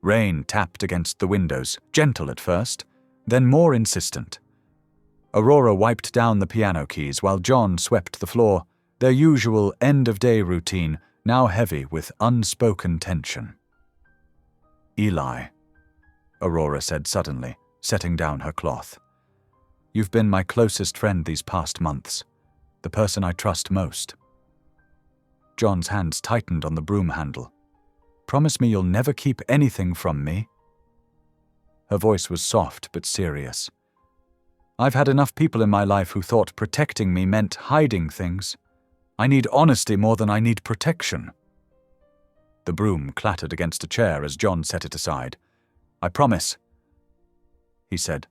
Rain tapped against the windows, gentle at first, then more insistent. Aurora wiped down the piano keys while John swept the floor, their usual end-of-day routine now heavy with unspoken tension. "Eli," Aurora said suddenly, setting down her cloth. "You've been my closest friend these past months, the person I trust most." John's hands tightened on the broom handle. "Promise me you'll never keep anything from me." Her voice was soft but serious. "I've had enough people in my life who thought protecting me meant hiding things. I need honesty more than I need protection." The broom clattered against a chair as John set it aside. "I promise," he said,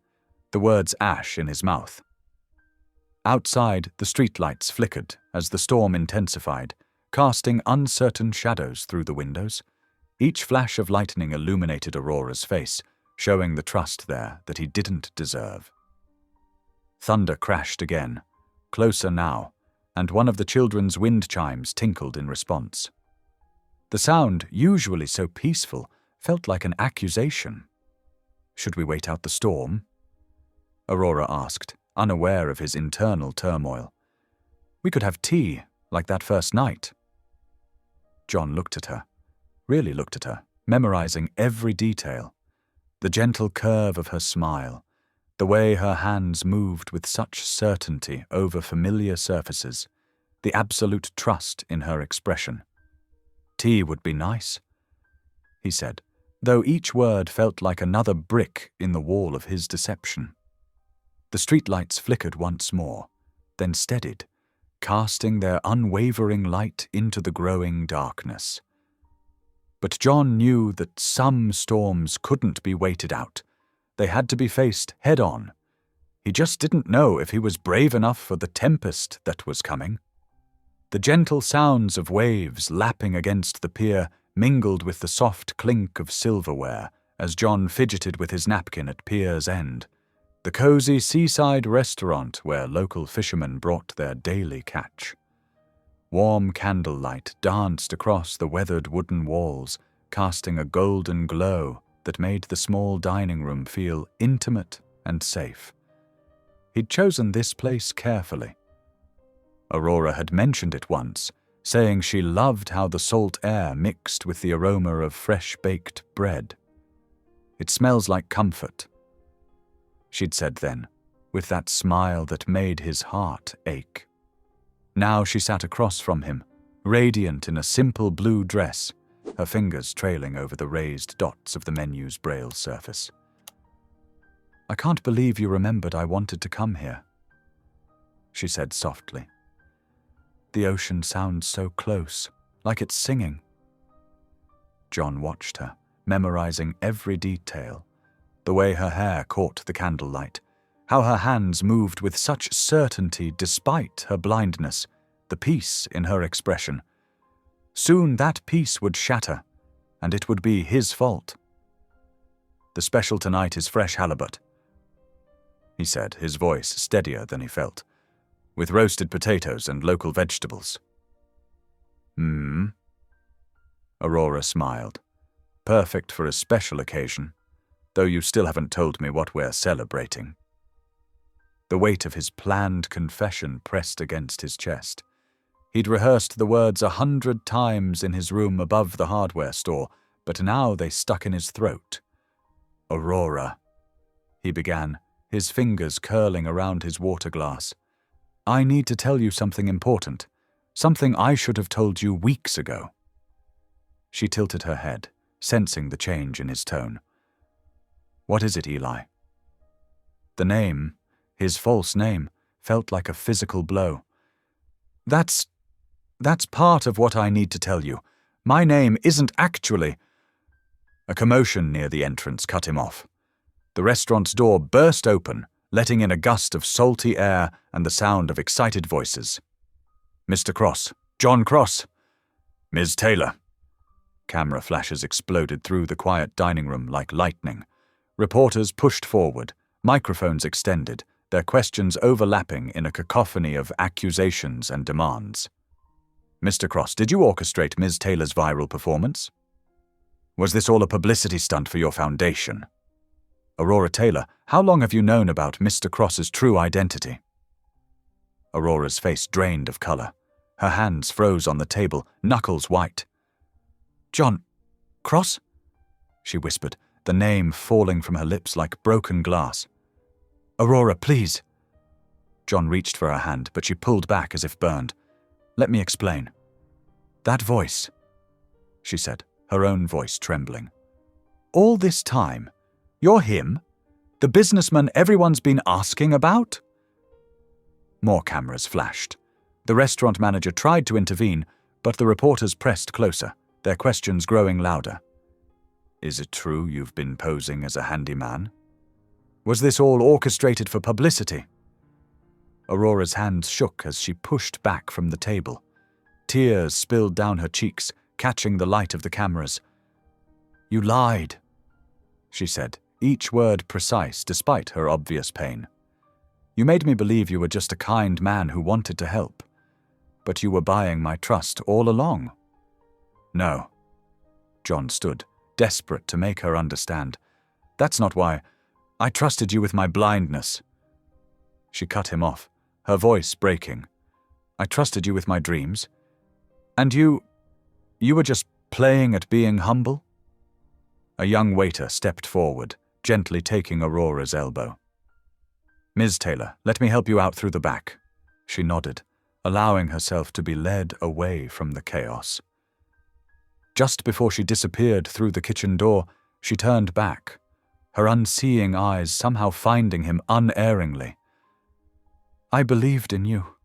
the words ash in his mouth. Outside, the streetlights flickered as the storm intensified, casting uncertain shadows through the windows. Each flash of lightning illuminated Aurora's face, showing the trust there that he didn't deserve. Thunder crashed again, closer now, and one of the children's wind chimes tinkled in response. The sound, usually so peaceful, felt like an accusation. "Should we wait out the storm?" Aurora asked, unaware of his internal turmoil. "We could have tea, like that first night." John looked at her, really looked at her, memorizing every detail. The gentle curve of her smile, the way her hands moved with such certainty over familiar surfaces, the absolute trust in her expression. "Tea would be nice," he said, though each word felt like another brick in the wall of his deception. The streetlights flickered once more, then steadied, casting their unwavering light into the growing darkness. But John knew that some storms couldn't be waited out. They had to be faced head-on. He just didn't know if he was brave enough for the tempest that was coming. The gentle sounds of waves lapping against the pier mingled with the soft clink of silverware as John fidgeted with his napkin at pier's end, the cozy seaside restaurant where local fishermen brought their daily catch. Warm candlelight danced across the weathered wooden walls, casting a golden glow that made the small dining room feel intimate and safe. He'd chosen this place carefully. Aurora had mentioned it once, saying she loved how the salt air mixed with the aroma of fresh-baked bread. It smells like comfort," she'd said then, with that smile that made his heart ache. Now she sat across from him, radiant in a simple blue dress, her fingers trailing over the raised dots of the menu's braille surface. "I can't believe you remembered I wanted to come here," she said softly. "The ocean sounds so close, like it's singing." John watched her, memorizing every detail, the way her hair caught the candlelight, how her hands moved with such certainty despite her blindness, the peace in her expression. Soon that peace would shatter, and it would be his fault. "The special tonight is fresh halibut," he said, his voice steadier than he felt, "with roasted potatoes and local vegetables." Aurora smiled. "Perfect for a special occasion, though you still haven't told me what we're celebrating." The weight of his planned confession pressed against his chest. He'd rehearsed the words 100 times in his room above the hardware store, but now they stuck in his throat. "Aurora," he began, his fingers curling around his water glass. "I need to tell you something important, something I should have told you weeks ago." She tilted her head, sensing the change in his tone. "What is it, Eli?" The name, his false name, felt like a physical blow. That's part of what I need to tell you. My name isn't actually—" A commotion near the entrance cut him off. The restaurant's door burst open, letting in a gust of salty air and the sound of excited voices. "Mr. Cross, John Cross, Ms. Taylor." Camera flashes exploded through the quiet dining room like lightning. Reporters pushed forward, microphones extended, their questions overlapping in a cacophony of accusations and demands. "Mr. Cross, did you orchestrate Ms. Taylor's viral performance? Was this all a publicity stunt for your foundation? Aurora Taylor, how long have you known about Mr. Cross's true identity?" Aurora's face drained of color. Her hands froze on the table, knuckles white. "John Cross?" she whispered, the name falling from her lips like broken glass. "Aurora, please." John reached for her hand, but she pulled back as if burned. "Let me explain." "That voice," she said, her own voice trembling. "All this time, you're him? The businessman everyone's been asking about?" More cameras flashed. The restaurant manager tried to intervene, but the reporters pressed closer, their questions growing louder. "Is it true you've been posing as a handyman? Was this all orchestrated for publicity?" Aurora's hands shook as she pushed back from the table. Tears spilled down her cheeks, catching the light of the cameras. "You lied," she said, each word precise despite her obvious pain. "You made me believe you were just a kind man who wanted to help. But you were buying my trust all along." "No." John stood, desperate to make her understand. "That's not why. I trusted you with my blindness." She cut him off, her voice breaking. "I trusted you with my dreams. And you were just playing at being humble?" A young waiter stepped forward, gently taking Aurora's elbow. "Ms. Taylor, let me help you out through the back." She nodded, allowing herself to be led away from the chaos. Just before she disappeared through the kitchen door, she turned back, her unseeing eyes somehow finding him unerringly. "I believed in you,"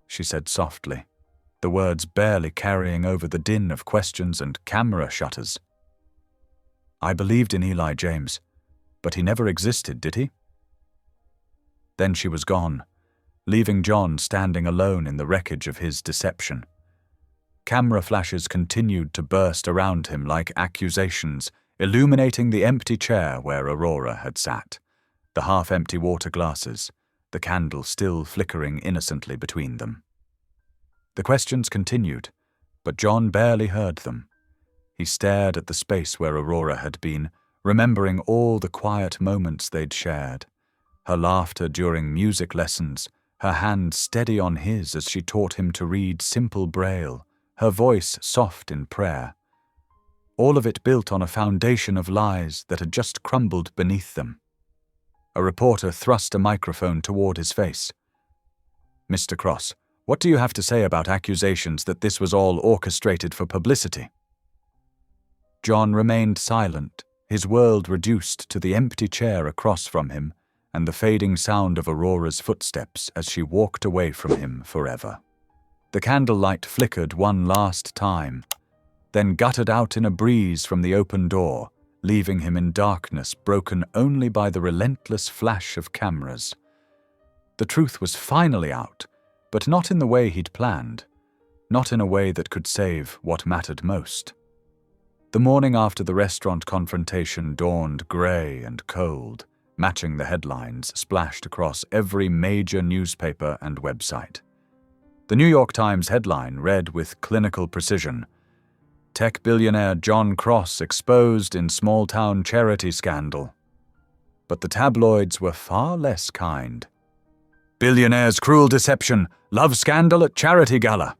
she said softly, the words barely carrying over the din of questions and camera shutters. "I believed in Eli James, but he never existed, did he?" Then she was gone, leaving John standing alone in the wreckage of his deception. Camera flashes continued to burst around him like accusations, illuminating the empty chair where Aurora had sat, the half-empty water glasses, the candle still flickering innocently between them. The questions continued, but John barely heard them. He stared at the space where Aurora had been, remembering all the quiet moments they'd shared, her laughter during music lessons, her hand steady on his as she taught him to read simple braille, her voice soft in prayer. all of it built on a foundation of lies that had just crumbled beneath them. A reporter thrust a microphone toward his face. "Mr. Cross, what do you have to say about accusations that this was all orchestrated for publicity?" John remained silent, his world reduced to the empty chair across from him and the fading sound of Aurora's footsteps as she walked away from him forever. The candlelight flickered one last time, then guttered out in a breeze from the open door, leaving him in darkness broken only by the relentless flash of cameras. The truth was finally out, but not in the way he'd planned, not in a way that could save what mattered most. The morning after the restaurant confrontation dawned grey and cold, matching the headlines splashed across every major newspaper and website. The New York Times headline read with clinical precision, "Tech billionaire John Cross exposed in small-town charity scandal." But the tabloids were far less kind. "Billionaire's cruel deception, love scandal at charity gala,"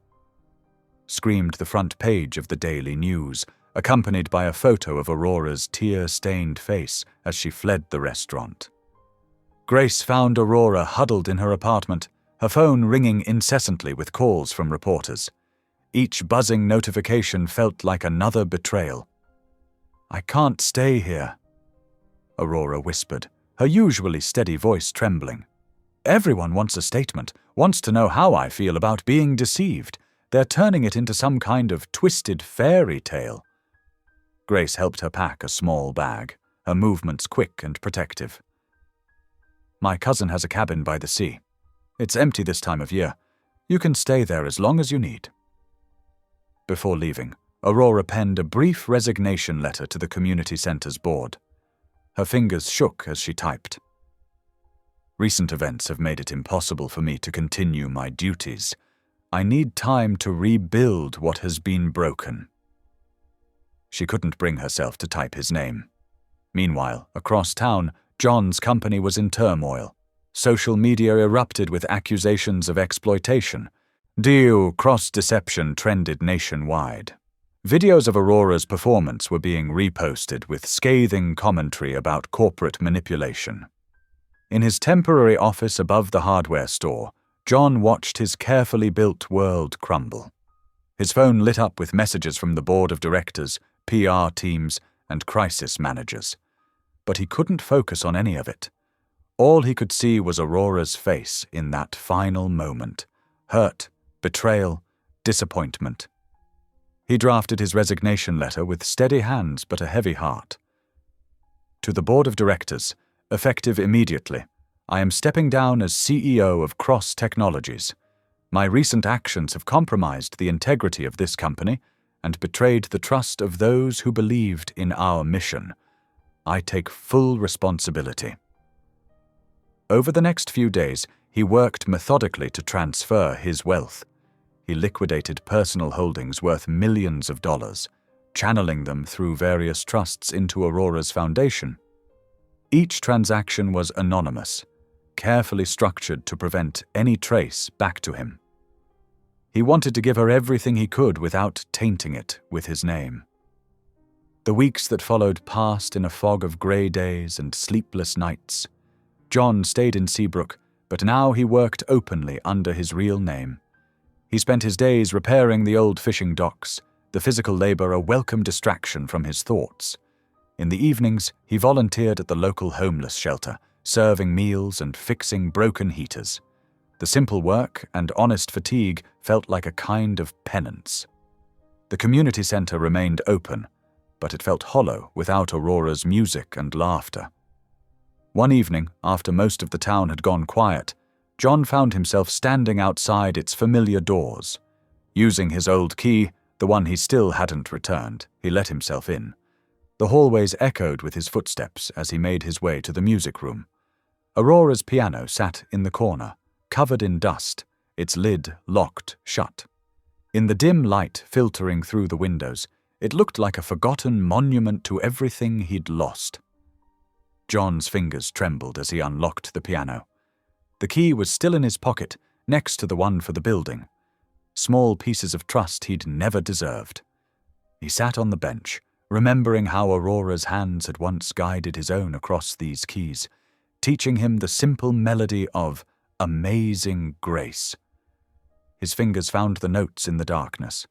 screamed the front page of the Daily News, accompanied by a photo of Aurora's tear-stained face as she fled the restaurant. Grace found Aurora huddled in her apartment, her phone ringing incessantly with calls from reporters. Each buzzing notification felt like another betrayal. "I can't stay here," Aurora whispered, her usually steady voice trembling. "Everyone wants a statement, wants to know how I feel about being deceived. They're turning it into some kind of twisted fairy tale." Grace helped her pack a small bag, her movements quick and protective. "My cousin has a cabin by the sea. It's empty this time of year. You can stay there as long as you need." Before leaving, Aurora penned a brief resignation letter to the community center's board. Her fingers shook as she typed. "Recent events have made it impossible for me to continue my duties. I need time to rebuild what has been broken." She couldn't bring herself to type his name. Meanwhile, across town, John's company was in turmoil. Social media erupted with accusations of exploitation. Cross-deception trended nationwide. Videos of Aurora's performance were being reposted with scathing commentary about corporate manipulation. In his temporary office above the hardware store, John watched his carefully built world crumble. His phone lit up with messages from the board of directors, PR teams, and crisis managers. But he couldn't focus on any of it. All he could see was Aurora's face in that final moment. Hurt, betrayal, disappointment. He drafted his resignation letter with steady hands but a heavy heart. "To the board of directors, effective immediately, I am stepping down as CEO of Cross Technologies. My recent actions have compromised the integrity of this company and betrayed the trust of those who believed in our mission. I take full responsibility." Over the next few days, he worked methodically to transfer his wealth. He liquidated personal holdings worth millions of dollars, channeling them through various trusts into Aurora's foundation. Each transaction was anonymous, carefully structured to prevent any trace back to him. He wanted to give her everything he could without tainting it with his name. The weeks that followed passed in a fog of grey days and sleepless nights. John stayed in Seabrook, but now he worked openly under his real name. He spent his days repairing the old fishing docks, the physical labor a welcome distraction from his thoughts. In the evenings, he volunteered at the local homeless shelter, serving meals and fixing broken heaters. The simple work and honest fatigue felt like a kind of penance. The community center remained open, but it felt hollow without Aurora's music and laughter. One evening, after most of the town had gone quiet, John found himself standing outside its familiar doors. Using his old key, the one he still hadn't returned, he let himself in. The hallways echoed with his footsteps as he made his way to the music room. Aurora's piano sat in the corner, covered in dust, its lid locked shut. In the dim light filtering through the windows, it looked like a forgotten monument to everything he'd lost. John's fingers trembled as he unlocked the piano. The key was still in his pocket, next to the one for the building. Small pieces of trust he'd never deserved. He sat on the bench, remembering how Aurora's hands had once guided his own across these keys, teaching him the simple melody of amazing grace. His fingers found the notes in the darkness.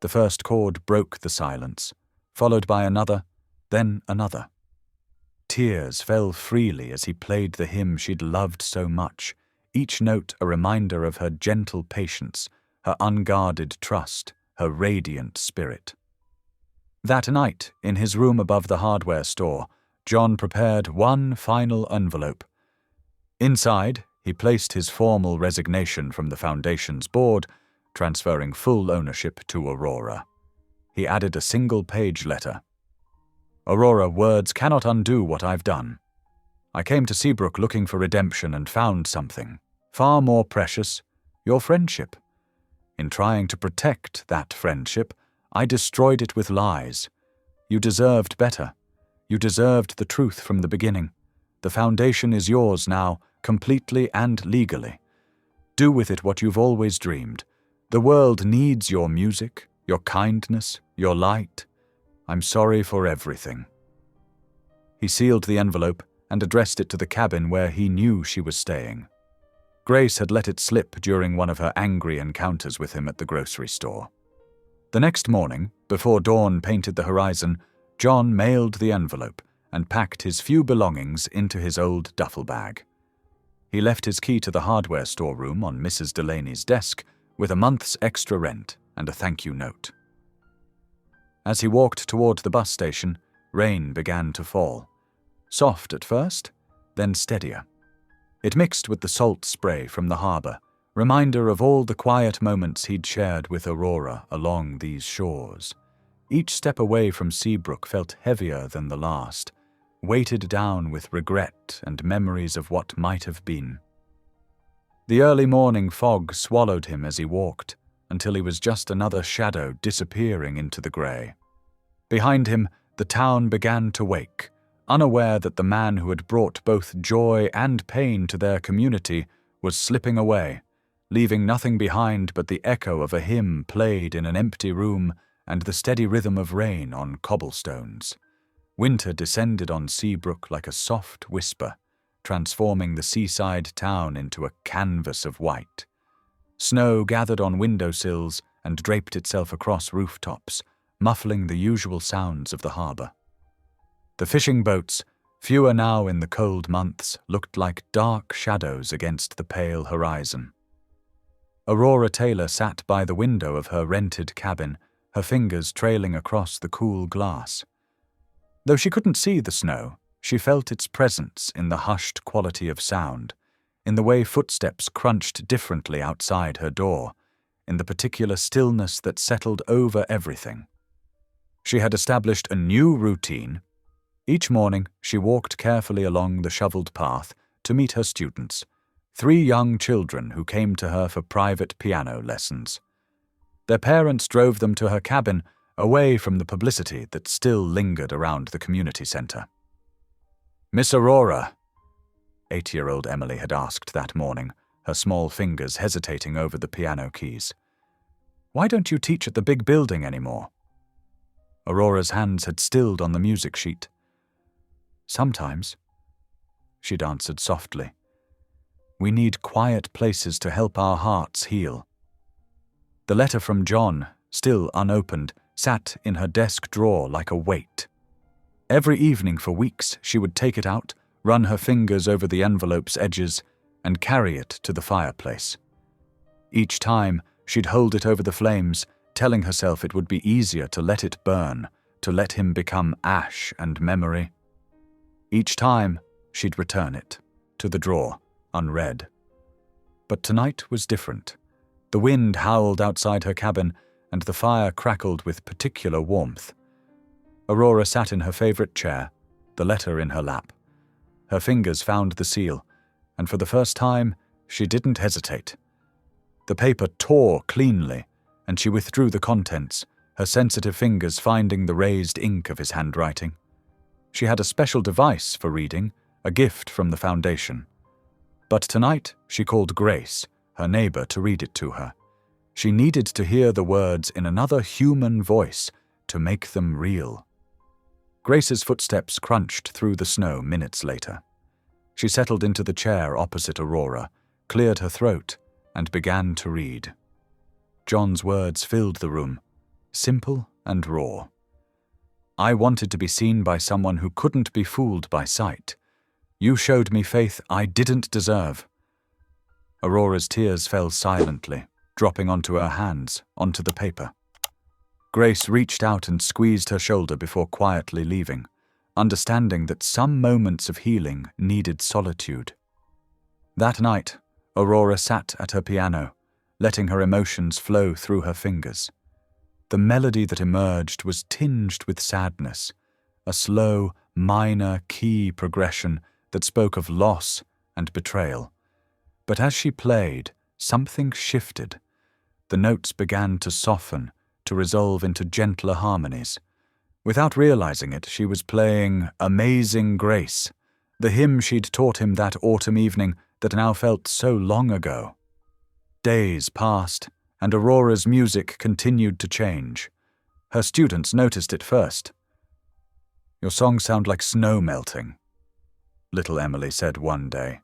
The first chord broke the silence, followed by another, then another. Tears fell freely as he played the hymn she'd loved so much, each note a reminder of her gentle patience, her unguarded trust, her radiant spirit. That night, in his room above the hardware store, John prepared one final envelope. Inside, he placed his formal resignation from the Foundation's board, transferring full ownership to Aurora. He added a single-page letter. "Aurora, words cannot undo what I've done. I came to Seabrook looking for redemption and found something, far more precious, your friendship. In trying to protect that friendship, I destroyed it with lies. You deserved better. You deserved the truth from the beginning. The Foundation is yours now, completely and legally. Do with it what you've always dreamed. The world needs your music, your kindness, your light. I'm sorry for everything." He sealed the envelope and addressed it to the cabin where he knew she was staying. Grace had let it slip during one of her angry encounters with him at the grocery store. The next morning, before dawn painted the horizon, John mailed the envelope and packed his few belongings into his old duffel bag. He left his key to the hardware store room on Mrs. Delaney's desk with a month's extra rent and a thank-you note. As he walked toward the bus station, rain began to fall. Soft at first, then steadier. It mixed with the salt spray from the harbor, reminder of all the quiet moments he'd shared with Aurora along these shores. Each step away from Seabrook felt heavier than the last, weighted down with regret and memories of what might have been. The early morning fog swallowed him as he walked, until he was just another shadow disappearing into the grey. Behind him, the town began to wake, unaware that the man who had brought both joy and pain to their community was slipping away, leaving nothing behind but the echo of a hymn played in an empty room and the steady rhythm of rain on cobblestones. Winter descended on Seabrook like a soft whisper, transforming the seaside town into a canvas of white. Snow gathered on windowsills and draped itself across rooftops, muffling the usual sounds of the harbor. The fishing boats, fewer now in the cold months, looked like dark shadows against the pale horizon. Aurora Taylor sat by the window of her rented cabin, her fingers trailing across the cool glass. Though she couldn't see the snow, she felt its presence in the hushed quality of sound, in the way footsteps crunched differently outside her door, in the particular stillness that settled over everything. She had established a new routine. Each morning, she walked carefully along the shoveled path to meet her students, 3 young children who came to her for private piano lessons. Their parents drove them to her cabin, away from the publicity that still lingered around the community center. "Miss Aurora," 8-year-old Emily had asked that morning, her small fingers hesitating over the piano keys. "Why don't you teach at the big building anymore?" Aurora's hands had stilled on the music sheet. "Sometimes," she'd answered softly. "We need quiet places to help our hearts heal." The letter from John, still unopened, sat in her desk drawer like a weight. Every evening for weeks she would take it out, run her fingers over the envelope's edges, and carry it to the fireplace. Each time, she'd hold it over the flames, telling herself it would be easier to let it burn, to let him become ash and memory. Each time, she'd return it, to the drawer, unread. But tonight was different. The wind howled outside her cabin, and the fire crackled with particular warmth. Aurora sat in her favorite chair, the letter in her lap. Her fingers found the seal, and for the first time, she didn't hesitate. The paper tore cleanly, and she withdrew the contents, her sensitive fingers finding the raised ink of his handwriting. She had a special device for reading, a gift from the Foundation. But tonight, she called Grace, her neighbor, to read it to her. She needed to hear the words in another human voice to make them real. Grace's footsteps crunched through the snow minutes later. She settled into the chair opposite Aurora, cleared her throat, and began to read. John's words filled the room, simple and raw. I wanted to be seen by someone who couldn't be fooled by sight. You showed me faith I didn't deserve. Aurora's tears fell silently, dropping onto her hands, onto the paper. Grace reached out and squeezed her shoulder before quietly leaving, understanding that some moments of healing needed solitude. That night, Aurora sat at her piano, letting her emotions flow through her fingers. The melody that emerged was tinged with sadness, a slow, minor key progression that spoke of loss and betrayal. But as she played, something shifted. The notes began to soften, to resolve into gentler harmonies. Without realizing it, she was playing Amazing Grace, the hymn she'd taught him that autumn evening that now felt so long ago. Days passed, and Aurora's music continued to change. Her students noticed it first. "Your songs sound like snow melting," little Emily said one day.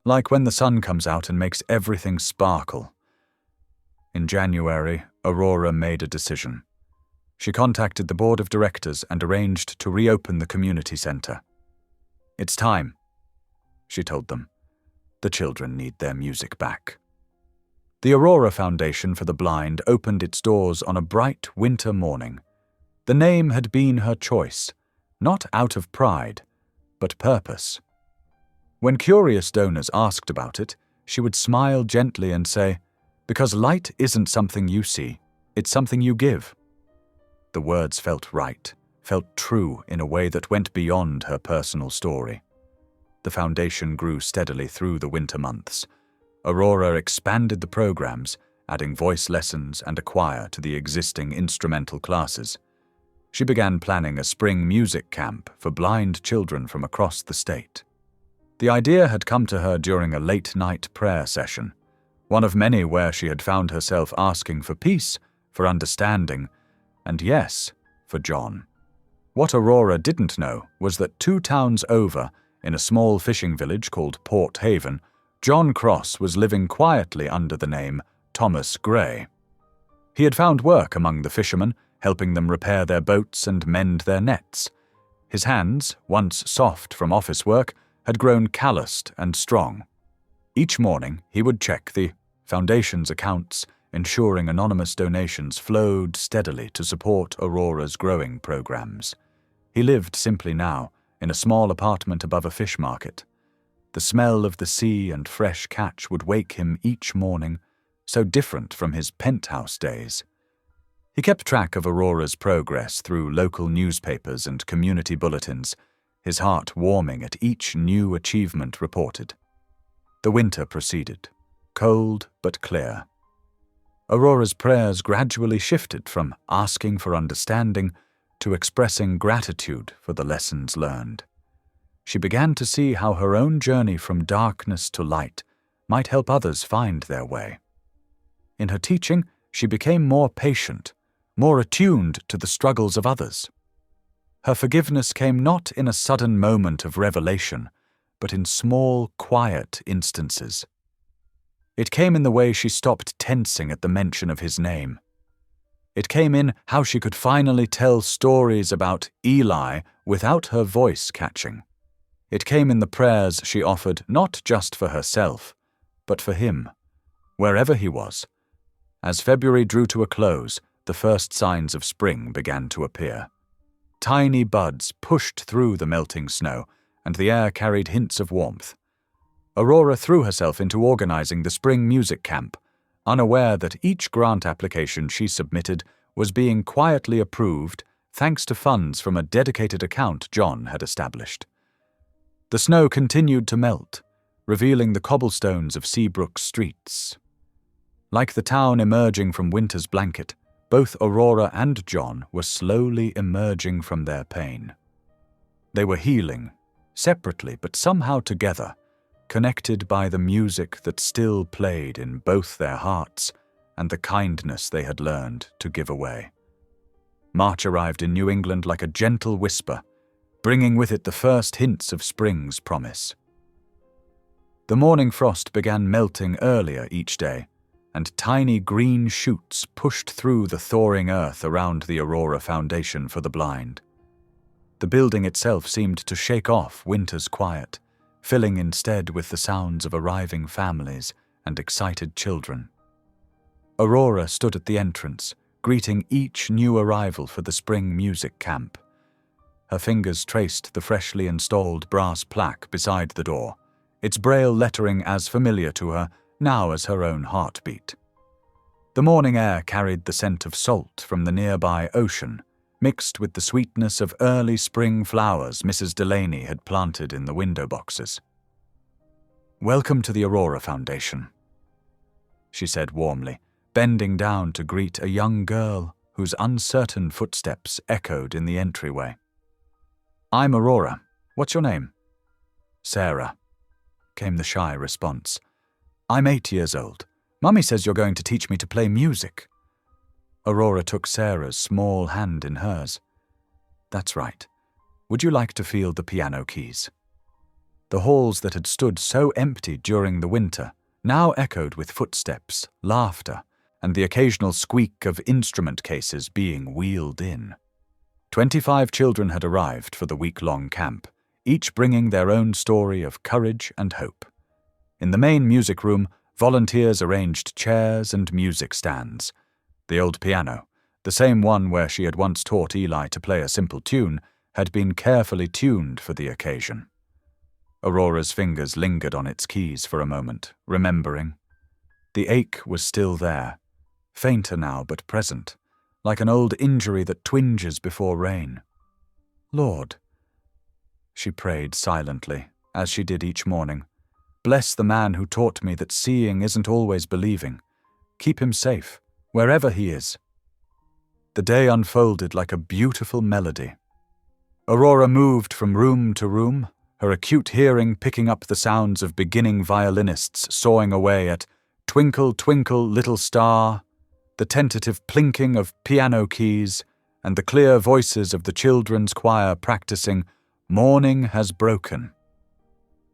"Like when the sun comes out and makes everything sparkle." In January, Aurora made a decision. She contacted the board of directors and arranged to reopen the community center. "It's time," she told them. "The children need their music back." The Aurora Foundation for the Blind opened its doors on a bright winter morning. The name had been her choice, not out of pride, but purpose. When curious donors asked about it, she would smile gently and say, "Because light isn't something you see, it's something you give." The words felt right, felt true in a way that went beyond her personal story. The foundation grew steadily through the winter months. Aurora expanded the programs, adding voice lessons and a choir to the existing instrumental classes. She began planning a spring music camp for blind children from across the state. The idea had come to her during a late-night prayer session, one of many where she had found herself asking for peace, for understanding, and yes, for John. What Aurora didn't know was that 2 towns over, in a small fishing village called Port Haven, John Cross was living quietly under the name Thomas Gray. He had found work among the fishermen, helping them repair their boats and mend their nets. His hands, once soft from office work, had grown calloused and strong. Each morning he would check the foundation's accounts, ensuring anonymous donations flowed steadily to support Aurora's growing programs. He lived simply now, in a small apartment above a fish market. The smell of the sea and fresh catch would wake him each morning, so different from his penthouse days. He kept track of Aurora's progress through local newspapers and community bulletins, his heart warming at each new achievement reported. The winter proceeded, cold but clear. Aurora's prayers gradually shifted from asking for understanding to expressing gratitude for the lessons learned. She began to see how her own journey from darkness to light might help others find their way. In her teaching, she became more patient, more attuned to the struggles of others. Her forgiveness came not in a sudden moment of revelation, but in small, quiet instances. It came in the way she stopped tensing at the mention of his name. It came in how she could finally tell stories about Eli without her voice catching. It came in the prayers she offered not just for herself, but for him, wherever he was. As February drew to a close, the first signs of spring began to appear. Tiny buds pushed through the melting snow, and the air carried hints of warmth. Aurora threw herself into organizing the spring music camp, unaware that each grant application she submitted was being quietly approved thanks to funds from a dedicated account John had established. The snow continued to melt, revealing the cobblestones of Seabrook's streets. Like the town emerging from winter's blanket, both Aurora and John were slowly emerging from their pain. They were healing, separately but somehow together, connected by the music that still played in both their hearts and the kindness they had learned to give away. March arrived in New England like a gentle whisper, bringing with it the first hints of spring's promise. The morning frost began melting earlier each day, and tiny green shoots pushed through the thawing earth around the Aurora Foundation for the Blind. The building itself seemed to shake off winter's quiet, filling instead with the sounds of arriving families and excited children. Aurora stood at the entrance, greeting each new arrival for the spring music camp. Her fingers traced the freshly installed brass plaque beside the door, its braille lettering as familiar to her now as her own heartbeat. The morning air carried the scent of salt from the nearby ocean, mixed with the sweetness of early spring flowers Mrs. Delaney had planted in the window boxes. "Welcome to the Aurora Foundation," she said warmly, bending down to greet a young girl whose uncertain footsteps echoed in the entryway. "I'm Aurora. What's your name?" "Sarah," came the shy response. "I'm 8 years old. Mummy says you're going to teach me to play music." Aurora took Sarah's small hand in hers. "That's right. Would you like to feel the piano keys?" The halls that had stood so empty during the winter now echoed with footsteps, laughter, and the occasional squeak of instrument cases being wheeled in. 25 children had arrived for the week-long camp, each bringing their own story of courage and hope. In the main music room, volunteers arranged chairs and music stands. The old piano, the same one where she had once taught Eli to play a simple tune, had been carefully tuned for the occasion. Aurora's fingers lingered on its keys for a moment, remembering. The ache was still there, fainter now but present, like an old injury that twinges before rain. "Lord," she prayed silently, as she did each morning, "bless the man who taught me that seeing isn't always believing. Keep him safe, wherever he is." The day unfolded like a beautiful melody. Aurora moved from room to room, her acute hearing picking up the sounds of beginning violinists sawing away at "Twinkle, Twinkle, Little Star," the tentative plinking of piano keys, and the clear voices of the children's choir practicing "Morning Has Broken."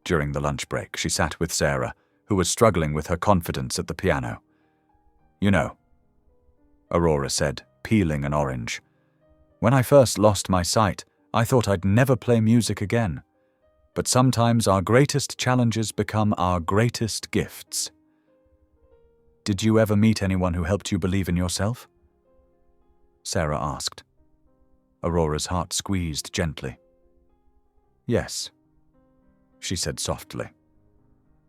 During the lunch break, she sat with Sarah, who was struggling with her confidence at the piano. "You know," Aurora said, peeling an orange, "when I first lost my sight, I thought I'd never play music again. But sometimes our greatest challenges become our greatest gifts." "Did you ever meet anyone who helped you believe in yourself?" Sarah asked. Aurora's heart squeezed gently. "Yes," she said softly.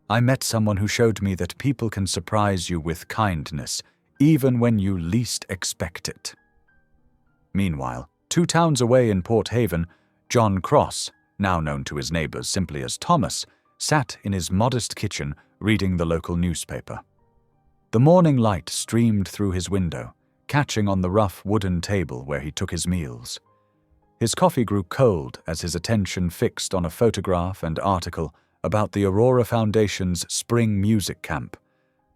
"I met someone who showed me that people can surprise you with kindness, even when you least expect it." Meanwhile, 2 towns away in Port Haven, John Cross, now known to his neighbors simply as Thomas, sat in his modest kitchen reading the local newspaper. The morning light streamed through his window, catching on the rough wooden table where he took his meals. His coffee grew cold as his attention fixed on a photograph and article about the Aurora Foundation's spring music camp.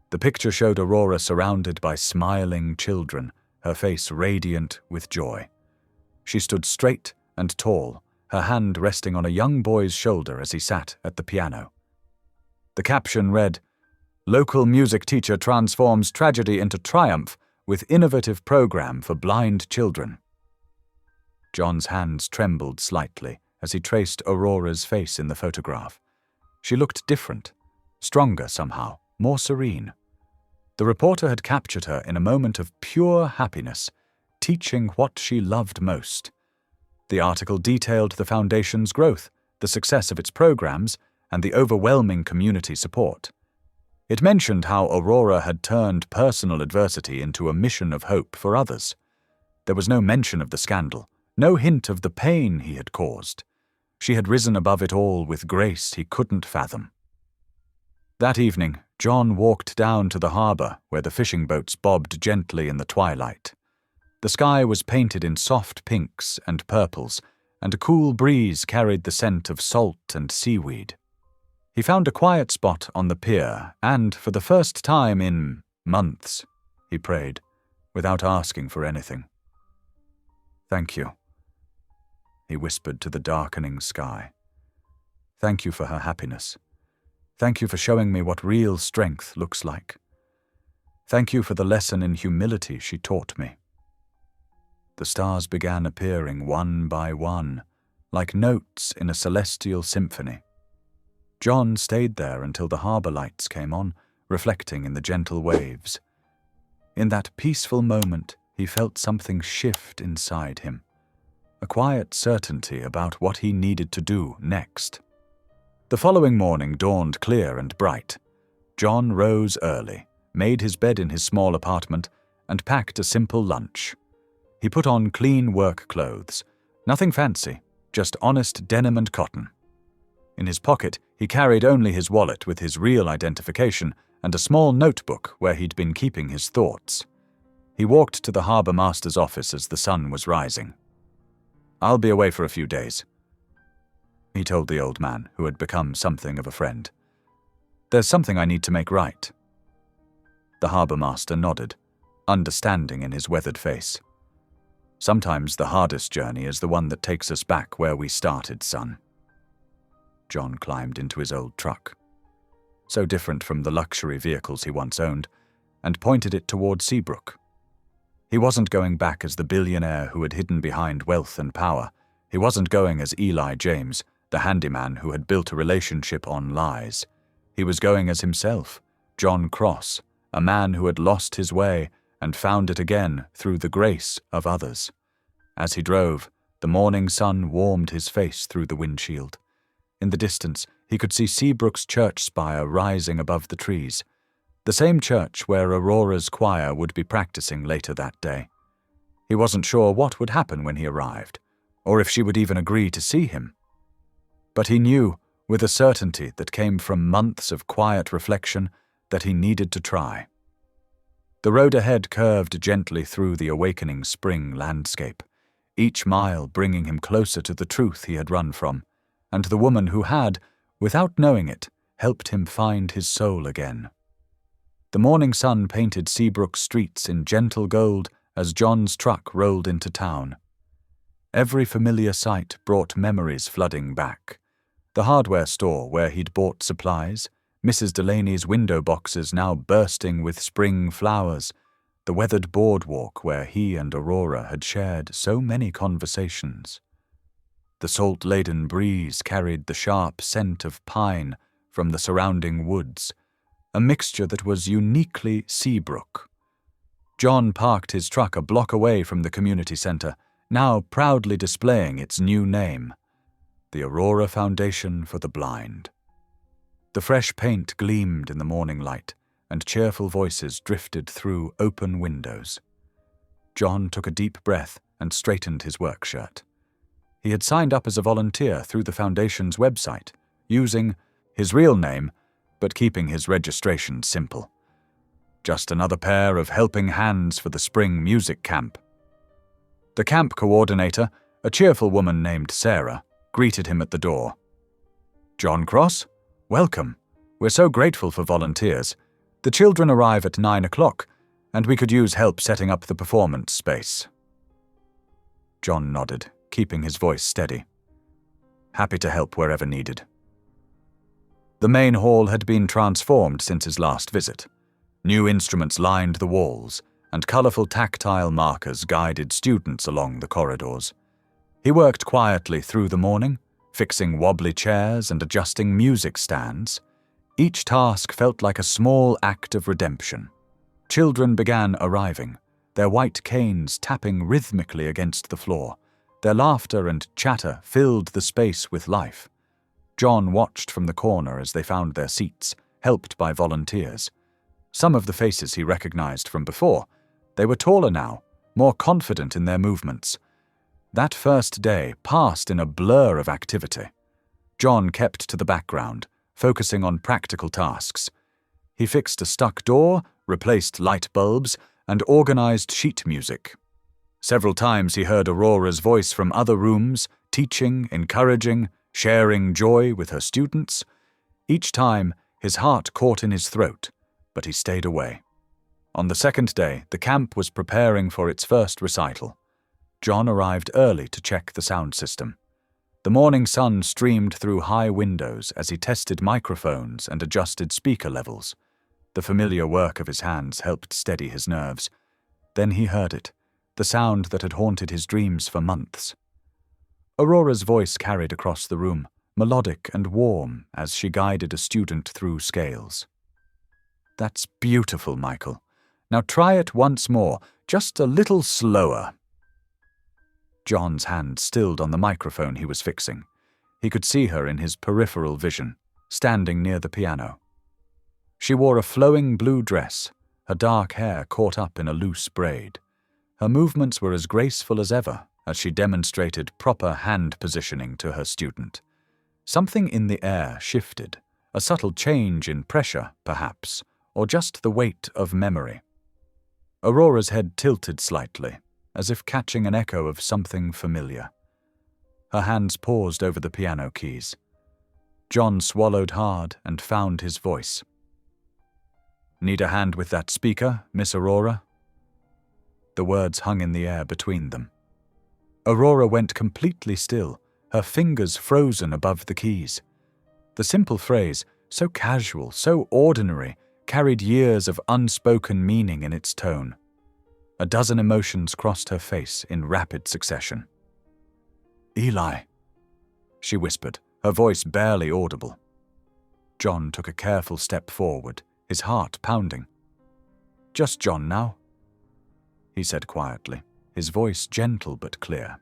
The picture showed Aurora surrounded by smiling children, her face radiant with joy. She stood straight and tall, her hand resting on a young boy's shoulder as he sat at the piano. The caption read, "Local music teacher transforms tragedy into triumph with innovative program for blind children." John's hands trembled slightly as he traced Aurora's face in the photograph. She looked different, stronger somehow, more serene. The reporter had captured her in a moment of pure happiness, teaching what she loved most. The article detailed the foundation's growth, the success of its programs, and the overwhelming community support. It mentioned how Aurora had turned personal adversity into a mission of hope for others. There was no mention of the scandal, no hint of the pain he had caused. She had risen above it all with grace he couldn't fathom. That evening, John walked down to the harbor where the fishing boats bobbed gently in the twilight. The sky was painted in soft pinks and purples, and a cool breeze carried the scent of salt and seaweed. He found a quiet spot on the pier and, for the first time in months, he prayed, without asking for anything. Thank you, he whispered to the darkening sky. Thank you for her happiness. Thank you for showing me what real strength looks like. Thank you for the lesson in humility she taught me. The stars began appearing one by one, like notes in a celestial symphony. John stayed there until the harbor lights came on, reflecting in the gentle waves. In that peaceful moment, he felt something shift inside him, a quiet certainty about what he needed to do next. The following morning dawned clear and bright. John rose early, made his bed in his small apartment, and packed a simple lunch. He put on clean work clothes, nothing fancy, just honest denim and cotton. In his pocket, he carried only his wallet with his real identification and a small notebook where he'd been keeping his thoughts. He walked to the harbour master's office as the sun was rising. "I'll be away for a few days," he told the old man, who had become something of a friend. "There's something I need to make right." The harbour master nodded, understanding in his weathered face. "Sometimes the hardest journey is the one that takes us back where we started, son." John climbed into his old truck, so different from the luxury vehicles he once owned, and pointed it toward Seabrook. He wasn't going back as the billionaire who had hidden behind wealth and power. He wasn't going as Eli James, the handyman who had built a relationship on lies. He was going as himself, John Cross, a man who had lost his way and found it again through the grace of others. As he drove, the morning sun warmed his face through the windshield. In the distance, he could see Seabrook's church spire rising above the trees, the same church where Aurora's choir would be practicing later that day. He wasn't sure what would happen when he arrived, or if she would even agree to see him. But he knew, with a certainty that came from months of quiet reflection, that he needed to try. The road ahead curved gently through the awakening spring landscape, each mile bringing him closer to the truth he had run from, and the woman who had, without knowing it, helped him find his soul again. The morning sun painted Seabrook's streets in gentle gold as John's truck rolled into town. Every familiar sight brought memories flooding back. The hardware store where he'd bought supplies, Mrs. Delaney's window boxes now bursting with spring flowers, the weathered boardwalk where he and Aurora had shared so many conversations. The salt-laden breeze carried the sharp scent of pine from the surrounding woods, a mixture that was uniquely Seabrook. John parked his truck a block away from the community center, now proudly displaying its new name, the Aurora Foundation for the Blind. The fresh paint gleamed in the morning light, and cheerful voices drifted through open windows. John took a deep breath and straightened his work shirt. He had signed up as a volunteer through the Foundation's website, using his real name, but keeping his registration simple. Just another pair of helping hands for the spring music camp. The camp coordinator, a cheerful woman named Sarah, greeted him at the door. "John Cross? Welcome. We're so grateful for volunteers. The children arrive at 9 o'clock, and we could use help setting up the performance space." John nodded, keeping his voice steady. "Happy to help wherever needed." The main hall had been transformed since his last visit. New instruments lined the walls, and colorful tactile markers guided students along the corridors. He worked quietly through the morning, fixing wobbly chairs and adjusting music stands. Each task felt like a small act of redemption. Children began arriving, their white canes tapping rhythmically against the floor. Their laughter and chatter filled the space with life. John watched from the corner as they found their seats, helped by volunteers. Some of the faces he recognized from before. They were taller now, more confident in their movements. That first day passed in a blur of activity. John kept to the background, focusing on practical tasks. He fixed a stuck door, replaced light bulbs, and organized sheet music. Several times he heard Aurora's voice from other rooms, teaching, encouraging, sharing joy with her students. Each time, his heart caught in his throat, but he stayed away. On the second day, the camp was preparing for its first recital. John arrived early to check the sound system. The morning sun streamed through high windows as he tested microphones and adjusted speaker levels. The familiar work of his hands helped steady his nerves. Then he heard it, the sound that had haunted his dreams for months. Aurora's voice carried across the room, melodic and warm as she guided a student through scales. "That's beautiful, Michael. Now try it once more, just a little slower." John's hand stilled on the microphone he was fixing. He could see her in his peripheral vision, standing near the piano. She wore a flowing blue dress, her dark hair caught up in a loose braid. Her movements were as graceful as ever as she demonstrated proper hand positioning to her student. Something in the air shifted, a subtle change in pressure, perhaps, or just the weight of memory. Aurora's head tilted slightly, as if catching an echo of something familiar. Her hands paused over the piano keys. John swallowed hard and found his voice. "Need a hand with that speaker, Miss Aurora?" The words hung in the air between them. Aurora went completely still, her fingers frozen above the keys. The simple phrase, so casual, so ordinary, carried years of unspoken meaning in its tone. A dozen emotions crossed her face in rapid succession. "Eli," she whispered, her voice barely audible. John took a careful step forward, his heart pounding. "Just John now," he said quietly, his voice gentle but clear.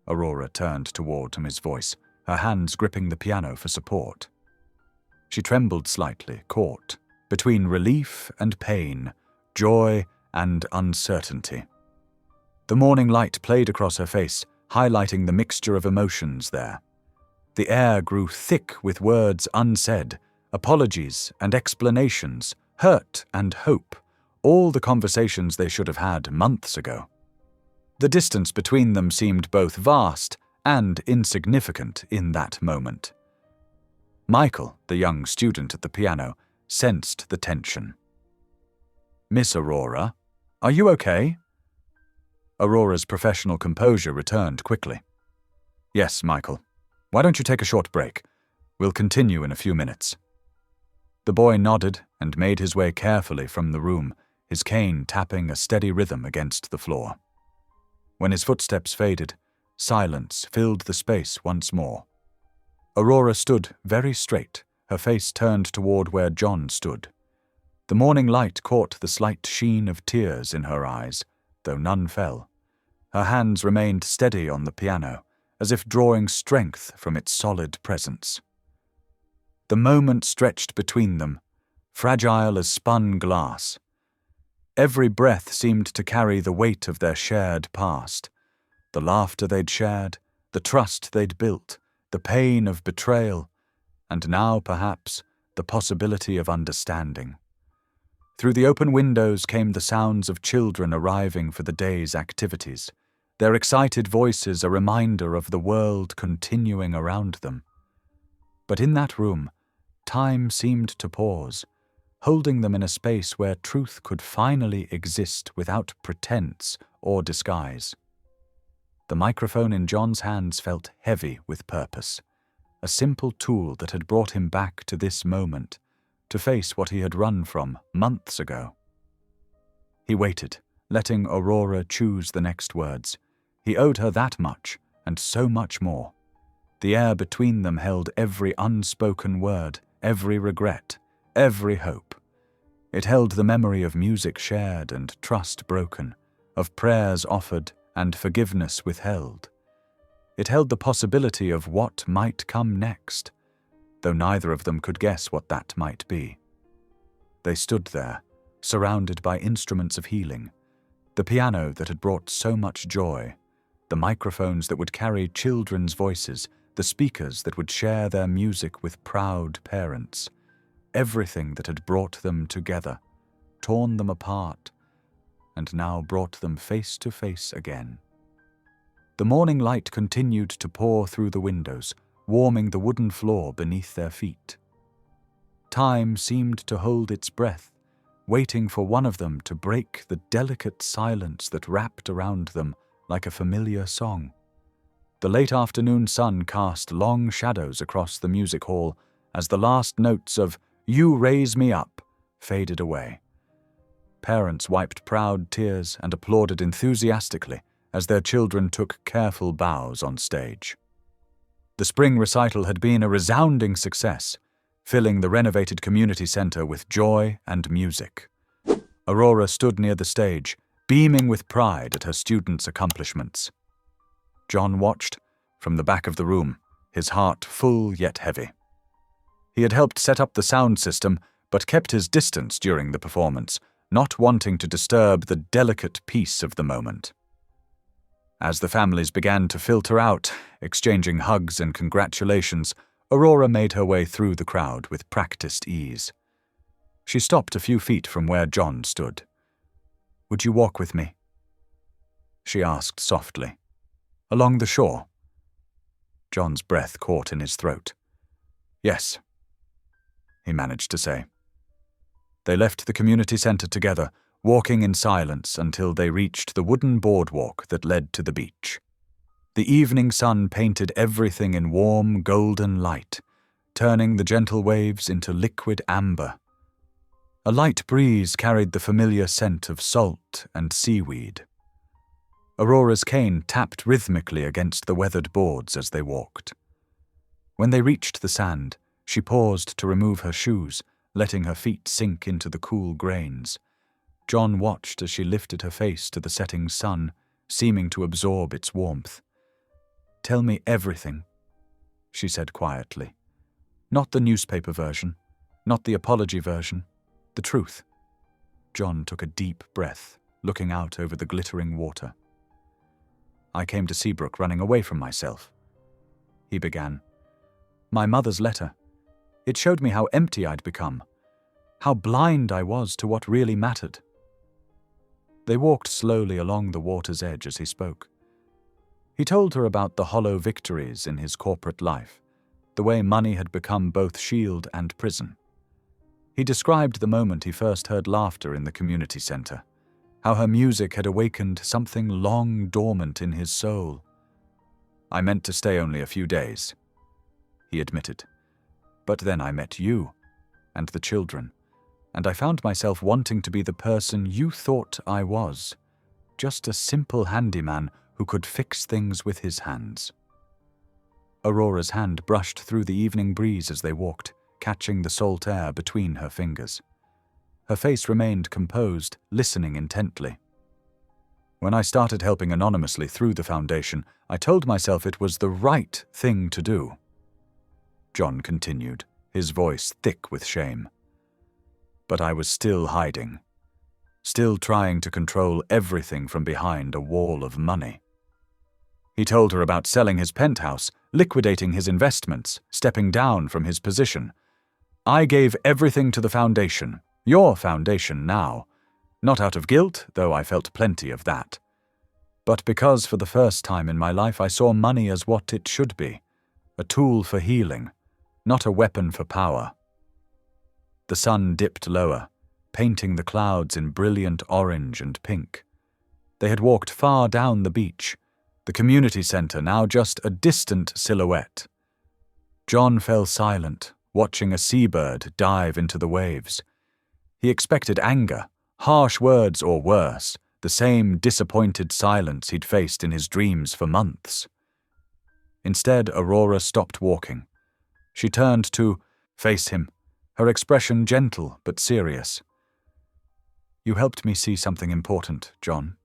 Aurora turned toward him, his voice, her hands gripping the piano for support. She trembled slightly, caught between relief and pain, joy and uncertainty. The morning light played across her face, highlighting the mixture of emotions there. The air grew thick with words unsaid, apologies and explanations, hurt and hope, all the conversations they should have had months ago. The distance between them seemed both vast and insignificant in that moment. Michael, the young student at the piano, sensed the tension. "Miss Aurora, are you okay?" Aurora's professional composure returned quickly. "Yes, Michael. Why don't you take a short break? We'll continue in a few minutes." The boy nodded and made his way carefully from the room, his cane tapping a steady rhythm against the floor. When his footsteps faded, silence filled the space once more. Aurora stood very straight, her face turned toward where John stood. The morning light caught the slight sheen of tears in her eyes, though none fell. Her hands remained steady on the piano, as if drawing strength from its solid presence. The moment stretched between them, fragile as spun glass. Every breath seemed to carry the weight of their shared past, the laughter they'd shared, the trust they'd built, the pain of betrayal, and now, perhaps, the possibility of understanding. Through the open windows came the sounds of children arriving for the day's activities, their excited voices a reminder of the world continuing around them. But in that room, time seemed to pause, holding them in a space where truth could finally exist without pretense or disguise. The microphone in John's hands felt heavy with purpose, a simple tool that had brought him back to this moment, to face what he had run from months ago. He waited, letting Aurora choose the next words. He owed her that much, and so much more. The air between them held every unspoken word, every regret, every hope. It held the memory of music shared and trust broken, of prayers offered and forgiveness withheld. It held the possibility of what might come next, though neither of them could guess what that might be. They stood there, surrounded by instruments of healing, the piano that had brought so much joy, the microphones that would carry children's voices, the speakers that would share their music with proud parents, everything that had brought them together, torn them apart, and now brought them face to face again. The morning light continued to pour through the windows, warming the wooden floor beneath their feet. Time seemed to hold its breath, waiting for one of them to break the delicate silence that wrapped around them like a familiar song. The late afternoon sun cast long shadows across the music hall as the last notes of "You Raise Me Up" faded away. Parents wiped proud tears and applauded enthusiastically as their children took careful bows on stage. The spring recital had been a resounding success, filling the renovated community center with joy and music. Aurora stood near the stage, beaming with pride at her students' accomplishments. John watched from the back of the room, his heart full yet heavy. He had helped set up the sound system, but kept his distance during the performance, not wanting to disturb the delicate peace of the moment. As the families began to filter out, exchanging hugs and congratulations, Aurora made her way through the crowd with practiced ease. She stopped a few feet from where John stood. "Would you walk with me?" she asked softly. "Along the shore?" John's breath caught in his throat. "Yes," he managed to say. They left the community center together, walking in silence until they reached the wooden boardwalk that led to the beach. The evening sun painted everything in warm, golden light, turning the gentle waves into liquid amber. A light breeze carried the familiar scent of salt and seaweed. Aurora's cane tapped rhythmically against the weathered boards as they walked. When they reached the sand, she paused to remove her shoes, letting her feet sink into the cool grains. John watched as she lifted her face to the setting sun, seeming to absorb its warmth. "Tell me everything," she said quietly. "Not the newspaper version, not the apology version, the truth." John took a deep breath, looking out over the glittering water. "I came to Seabrook running away from myself," he began. "My mother's letter. It showed me how empty I'd become, how blind I was to what really mattered." They walked slowly along the water's edge as he spoke. He told her about the hollow victories in his corporate life, the way money had become both shield and prison. He described the moment he first heard laughter in the community center, how her music had awakened something long dormant in his soul. "I meant to stay only a few days," he admitted. "But then I met you, and the children, and I found myself wanting to be the person you thought I was, just a simple handyman who could fix things with his hands." Aurora's hand brushed through the evening breeze as they walked, catching the salt air between her fingers. Her face remained composed, listening intently. "When I started helping anonymously through the foundation, I told myself it was the right thing to do," John continued, his voice thick with shame. "But I was still hiding, still trying to control everything from behind a wall of money." He told her about selling his penthouse, liquidating his investments, stepping down from his position. "I gave everything to the foundation, your foundation now, not out of guilt, though I felt plenty of that, but because for the first time in my life I saw money as what it should be, a tool for healing, not a weapon for power." The sun dipped lower, painting the clouds in brilliant orange and pink. They had walked far down the beach, the community center now just a distant silhouette. John fell silent, watching a seabird dive into the waves. He expected anger, harsh words or worse, the same disappointed silence he'd faced in his dreams for months. Instead, Aurora stopped walking. She turned to face him, her expression gentle but serious. "You helped me see something important, John,"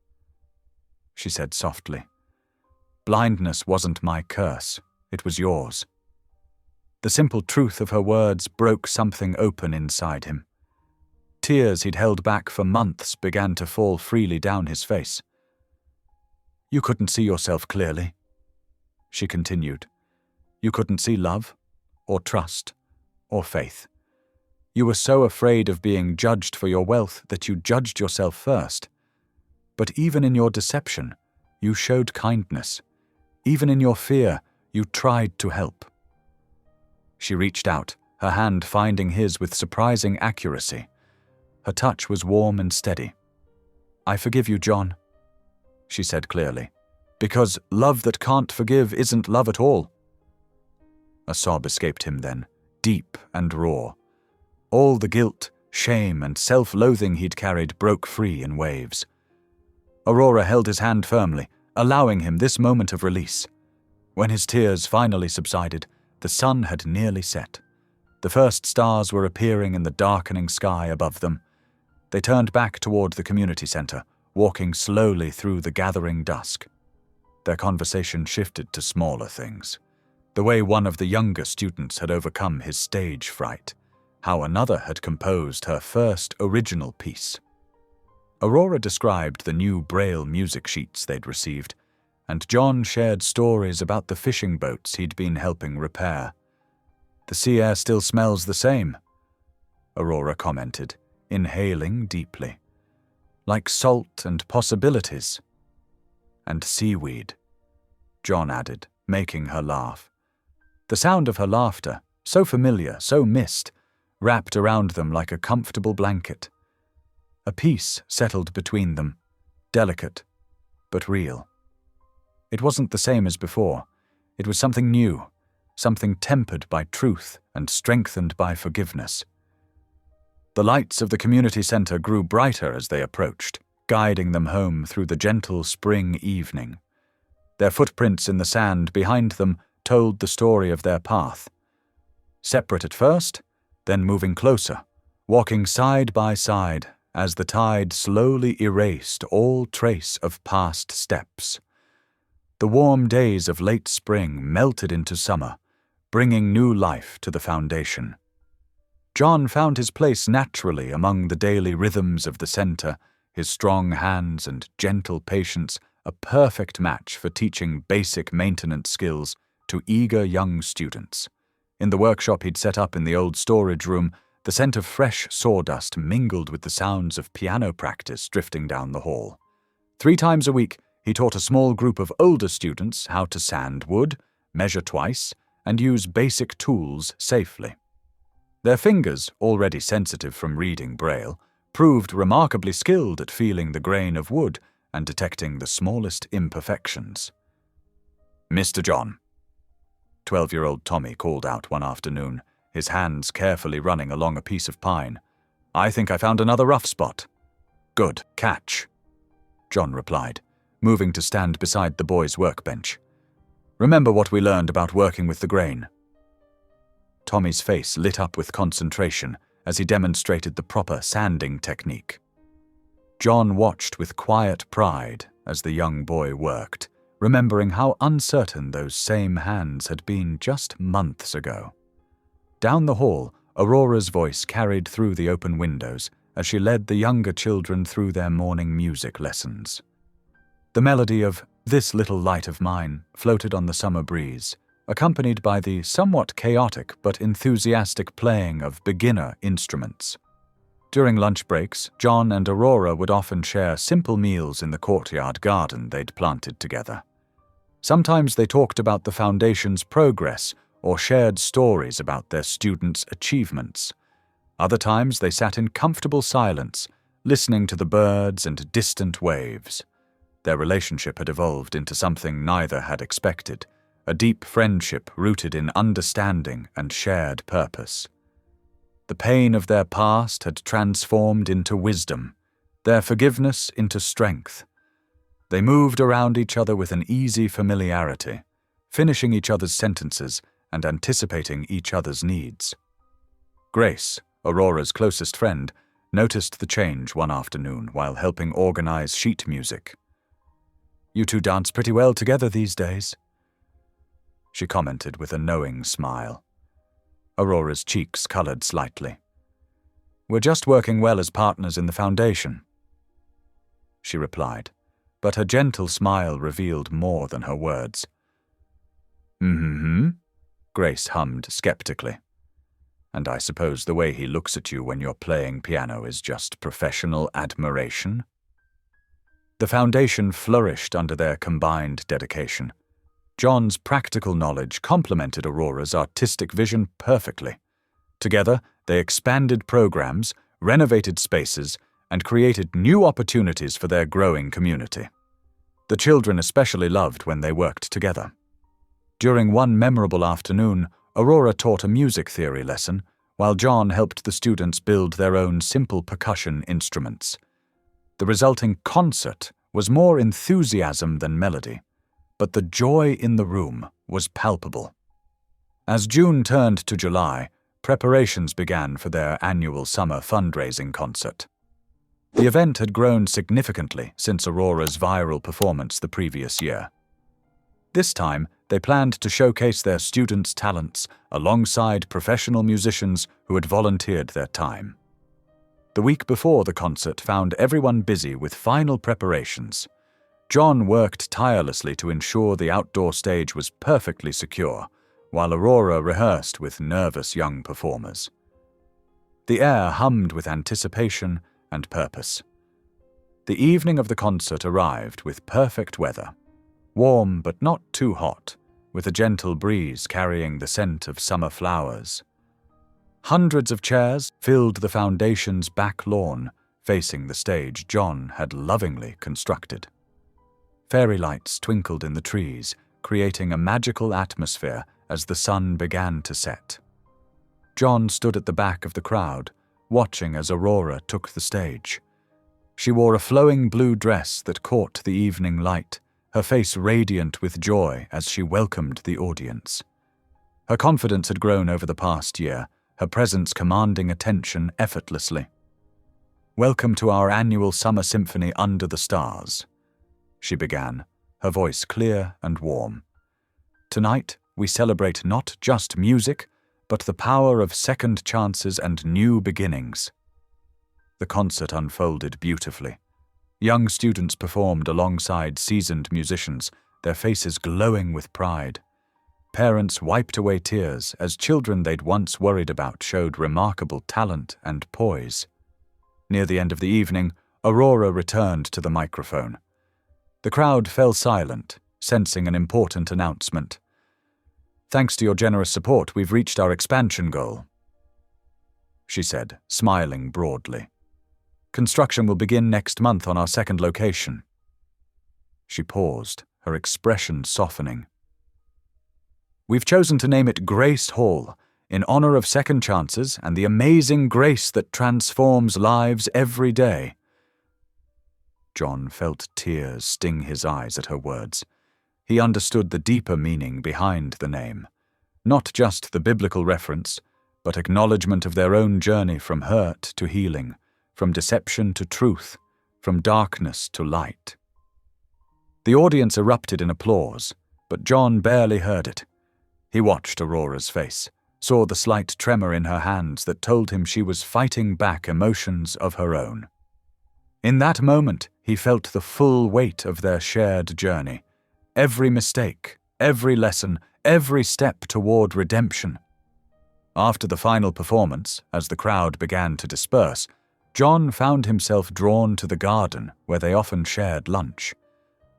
she said softly. "Blindness wasn't my curse, it was yours." The simple truth of her words broke something open inside him. Tears he'd held back for months began to fall freely down his face. "You couldn't see yourself clearly," she continued. "You couldn't see love, or trust, or faith. You were so afraid of being judged for your wealth that you judged yourself first. But even in your deception, you showed kindness. Even in your fear, you tried to help." She reached out, her hand finding his with surprising accuracy. Her touch was warm and steady. "I forgive you, John," she said clearly. Because love that can't forgive isn't love at all. A sob escaped him then, deep and raw. All the guilt, shame, and self-loathing he'd carried broke free in waves. Aurora held his hand firmly, allowing him this moment of release. When his tears finally subsided, the sun had nearly set. The first stars were appearing in the darkening sky above them. They turned back toward the community center, walking slowly through the gathering dusk. Their conversation shifted to smaller things. The way one of the younger students had overcome his stage fright, how another had composed her first original piece. Aurora described the new Braille music sheets they'd received, and John shared stories about the fishing boats he'd been helping repair. "The sea air still smells the same," Aurora commented, inhaling deeply. "Like salt and possibilities." "And seaweed," John added, making her laugh. The sound of her laughter, so familiar, so missed, wrapped around them like a comfortable blanket. A peace settled between them, delicate, but real. It wasn't the same as before. It was something new, something tempered by truth and strengthened by forgiveness. The lights of the community center grew brighter as they approached, guiding them home through the gentle spring evening. Their footprints in the sand behind them told the story of their path. Separate at first, then moving closer, walking side by side as the tide slowly erased all trace of past steps. The warm days of late spring melted into summer, bringing new life to the foundation. John found his place naturally among the daily rhythms of the center, his strong hands and gentle patience a perfect match for teaching basic maintenance skills to eager young students. In the workshop he'd set up in the old storage room, the scent of fresh sawdust mingled with the sounds of piano practice drifting down the hall. 3 times a week, he taught a small group of older students how to sand wood, measure twice, and use basic tools safely. Their fingers, already sensitive from reading Braille, proved remarkably skilled at feeling the grain of wood and detecting the smallest imperfections. "Mr. John," 12-year-old Tommy called out one afternoon, his hands carefully running along a piece of pine. "I think I found another rough spot." "Good catch," John replied, moving to stand beside the boy's workbench. "Remember what we learned about working with the grain?" Tommy's face lit up with concentration as he demonstrated the proper sanding technique. John watched with quiet pride as the young boy worked, remembering how uncertain those same hands had been just months ago. Down the hall, Aurora's voice carried through the open windows as she led the younger children through their morning music lessons. The melody of "This Little Light of Mine" floated on the summer breeze, accompanied by the somewhat chaotic but enthusiastic playing of beginner instruments. During lunch breaks, John and Aurora would often share simple meals in the courtyard garden they'd planted together. Sometimes they talked about the foundation's progress or shared stories about their students' achievements. Other times they sat in comfortable silence, listening to the birds and distant waves. Their relationship had evolved into something neither had expected, a deep friendship rooted in understanding and shared purpose. The pain of their past had transformed into wisdom, their forgiveness into strength. They moved around each other with an easy familiarity, finishing each other's sentences and anticipating each other's needs. Grace, Aurora's closest friend, noticed the change one afternoon while helping organize sheet music. "You two dance pretty well together these days," she commented with a knowing smile. Aurora's cheeks colored slightly. "We're just working well as partners in the foundation," she replied, but her gentle smile revealed more than her words. Grace hummed skeptically. "And I suppose the way he looks at you when you're playing piano is just professional admiration?" The foundation flourished under their combined dedication. John's practical knowledge complemented Aurora's artistic vision perfectly. Together, they expanded programs, renovated spaces, and created new opportunities for their growing community. The children especially loved when they worked together. During one memorable afternoon, Aurora taught a music theory lesson, while John helped the students build their own simple percussion instruments. The resulting concert was more enthusiasm than melody, but the joy in the room was palpable. As June turned to July, preparations began for their annual summer fundraising concert. The event had grown significantly since Aurora's viral performance the previous year. This time, they planned to showcase their students' talents alongside professional musicians who had volunteered their time. The week before the concert found everyone busy with final preparations. John worked tirelessly to ensure the outdoor stage was perfectly secure, while Aurora rehearsed with nervous young performers. The air hummed with anticipation and purpose. The evening of the concert arrived with perfect weather, warm but not too hot, with a gentle breeze carrying the scent of summer flowers. Hundreds of chairs filled the foundation's back lawn, facing the stage John had lovingly constructed. Fairy lights twinkled in the trees, creating a magical atmosphere as the sun began to set. John stood at the back of the crowd, watching as Aurora took the stage. She wore a flowing blue dress that caught the evening light, her face radiant with joy as she welcomed the audience. Her confidence had grown over the past year, her presence commanding attention effortlessly. "Welcome to our annual summer symphony under the stars," she began, her voice clear and warm. "Tonight, we celebrate not just music, but the power of second chances and new beginnings." The concert unfolded beautifully. Young students performed alongside seasoned musicians, their faces glowing with pride. Parents wiped away tears as children they'd once worried about showed remarkable talent and poise. Near the end of the evening, Aurora returned to the microphone. The crowd fell silent, sensing an important announcement. "Thanks to your generous support, we've reached our expansion goal," she said, smiling broadly. "Construction will begin next month on our second location." She paused, her expression softening. "We've chosen to name it Grace Hall, in honor of second chances and the amazing grace that transforms lives every day." John felt tears sting his eyes at her words. He understood the deeper meaning behind the name. Not just the biblical reference, but acknowledgement of their own journey from hurt to healing, from deception to truth, from darkness to light. The audience erupted in applause, but John barely heard it. He watched Aurora's face, saw the slight tremor in her hands that told him she was fighting back emotions of her own. In that moment, he felt the full weight of their shared journey. Every mistake, every lesson, every step toward redemption. After the final performance, as the crowd began to disperse, John found himself drawn to the garden where they often shared lunch.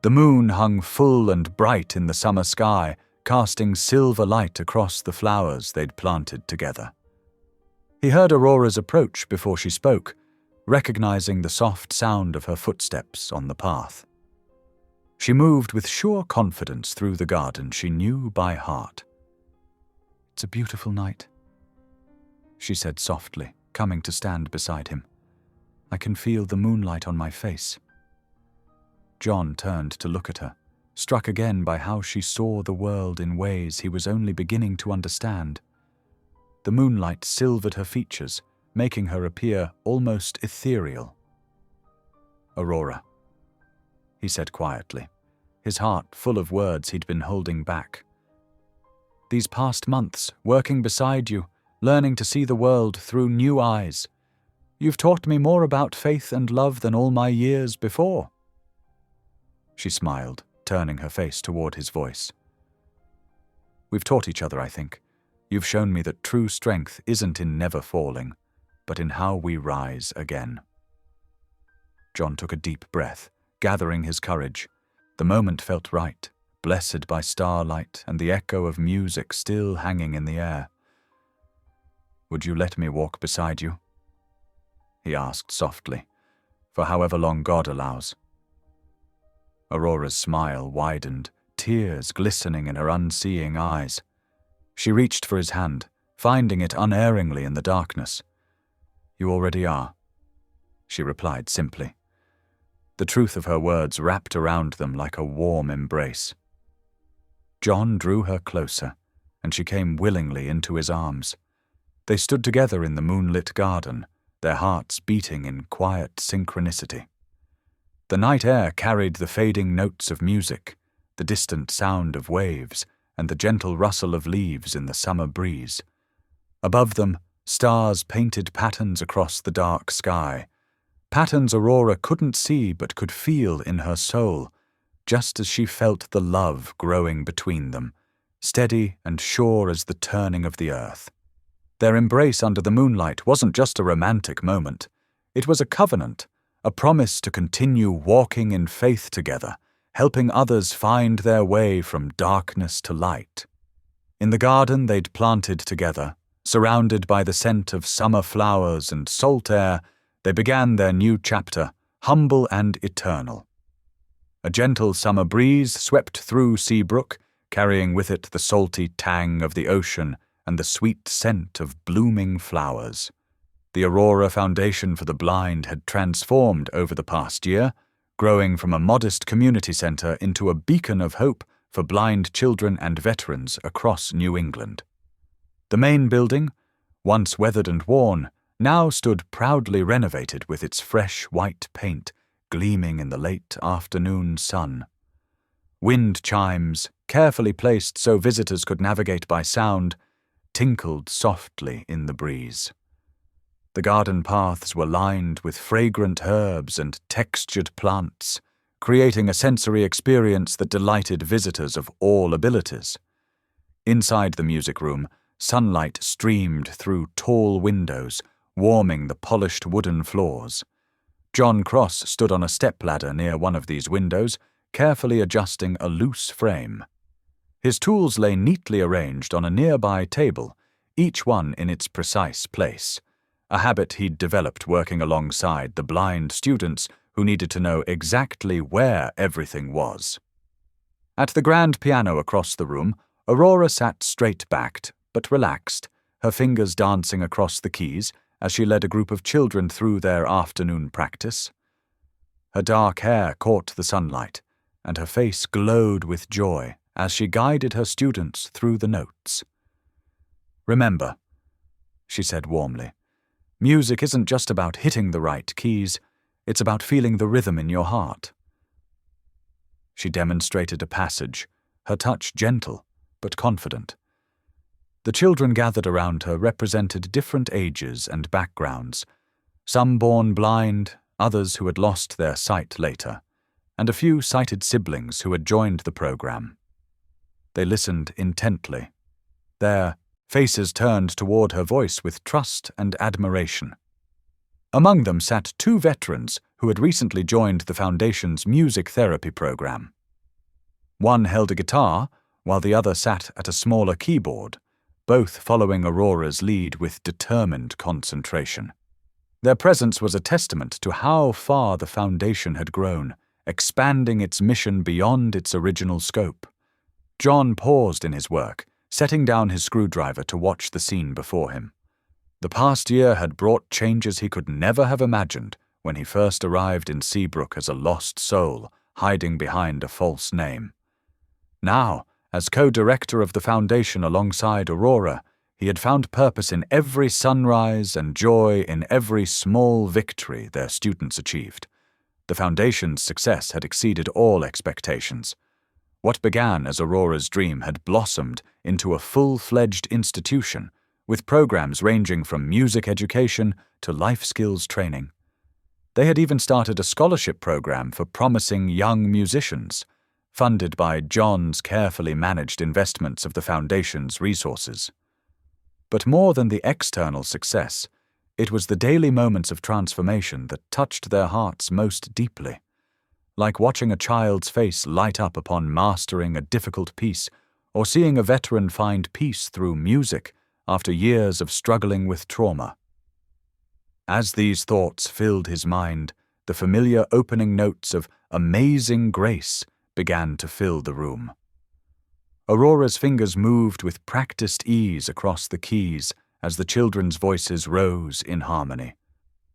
The moon hung full and bright in the summer sky, casting silver light across the flowers they'd planted together. He heard Aurora's approach before she spoke, recognizing the soft sound of her footsteps on the path. She moved with sure confidence through the garden she knew by heart. "It's a beautiful night," she said softly, coming to stand beside him. "I can feel the moonlight on my face." John turned to look at her, struck again by how she saw the world in ways he was only beginning to understand. The moonlight silvered her features, making her appear almost ethereal. "Aurora," he said quietly, his heart full of words he'd been holding back. "These past months, working beside you, learning to see the world through new eyes, you've taught me more about faith and love than all my years before." She smiled, turning her face toward his voice. "We've taught each other, I think. You've shown me that true strength isn't in never falling, but in how we rise again." John took a deep breath, gathering his courage. The moment felt right, blessed by starlight and the echo of music still hanging in the air. "Would you let me walk beside you?" he asked softly, "for however long God allows." Aurora's smile widened, tears glistening in her unseeing eyes. She reached for his hand, finding it unerringly in the darkness. "You already are," she replied simply. The truth of her words wrapped around them like a warm embrace. John drew her closer, and she came willingly into his arms. They stood together in the moonlit garden, their hearts beating in quiet synchronicity. The night air carried the fading notes of music, the distant sound of waves, and the gentle rustle of leaves in the summer breeze. Above them, stars painted patterns across the dark sky, patterns Aurora couldn't see but could feel in her soul, just as she felt the love growing between them, steady and sure as the turning of the earth. Their embrace under the moonlight wasn't just a romantic moment. It was a covenant, a promise to continue walking in faith together, helping others find their way from darkness to light. In the garden they'd planted together, surrounded by the scent of summer flowers and salt air, they began their new chapter, humble and eternal. A gentle summer breeze swept through Seabrook, carrying with it the salty tang of the ocean and the sweet scent of blooming flowers. The Aurora Foundation for the Blind had transformed over the past year, growing from a modest community center into a beacon of hope for blind children and veterans across New England. The main building, once weathered and worn, now stood proudly renovated with its fresh white paint gleaming in the late afternoon sun. Wind chimes, carefully placed so visitors could navigate by sound, tinkled softly in the breeze. The garden paths were lined with fragrant herbs and textured plants, creating a sensory experience that delighted visitors of all abilities. Inside the music room, sunlight streamed through tall windows, warming the polished wooden floors. John Cross stood on a stepladder near one of these windows, carefully adjusting a loose frame. His tools lay neatly arranged on a nearby table, each one in its precise place, a habit he'd developed working alongside the blind students who needed to know exactly where everything was. At the grand piano across the room, Aurora sat straight-backed, but relaxed, her fingers dancing across the keys as she led a group of children through their afternoon practice. Her dark hair caught the sunlight, and her face glowed with joy as she guided her students through the notes. "Remember," she said warmly, "music isn't just about hitting the right keys, it's about feeling the rhythm in your heart." She demonstrated a passage, her touch gentle but confident. The children gathered around her represented different ages and backgrounds, some born blind, others who had lost their sight later, and a few sighted siblings who had joined the program. They listened intently, their faces turned toward her voice with trust and admiration. Among them sat two veterans who had recently joined the Foundation's music therapy program. One held a guitar, while the other sat at a smaller keyboard, both following Aurora's lead with determined concentration. Their presence was a testament to how far the Foundation had grown, expanding its mission beyond its original scope. John paused in his work, setting down his screwdriver to watch the scene before him. The past year had brought changes he could never have imagined when he first arrived in Seabrook as a lost soul, hiding behind a false name. Now, as co-director of the Foundation alongside Aurora, he had found purpose in every sunrise and joy in every small victory their students achieved. The Foundation's success had exceeded all expectations. What began as Aurora's dream had blossomed into a full-fledged institution, with programs ranging from music education to life skills training. They had even started a scholarship program for promising young musicians, funded by John's carefully managed investments of the Foundation's resources. But more than the external success, it was the daily moments of transformation that touched their hearts most deeply. Like watching a child's face light up upon mastering a difficult piece, or seeing a veteran find peace through music after years of struggling with trauma. As these thoughts filled his mind, the familiar opening notes of Amazing Grace began to fill the room. Aurora's fingers moved with practiced ease across the keys as the children's voices rose in harmony.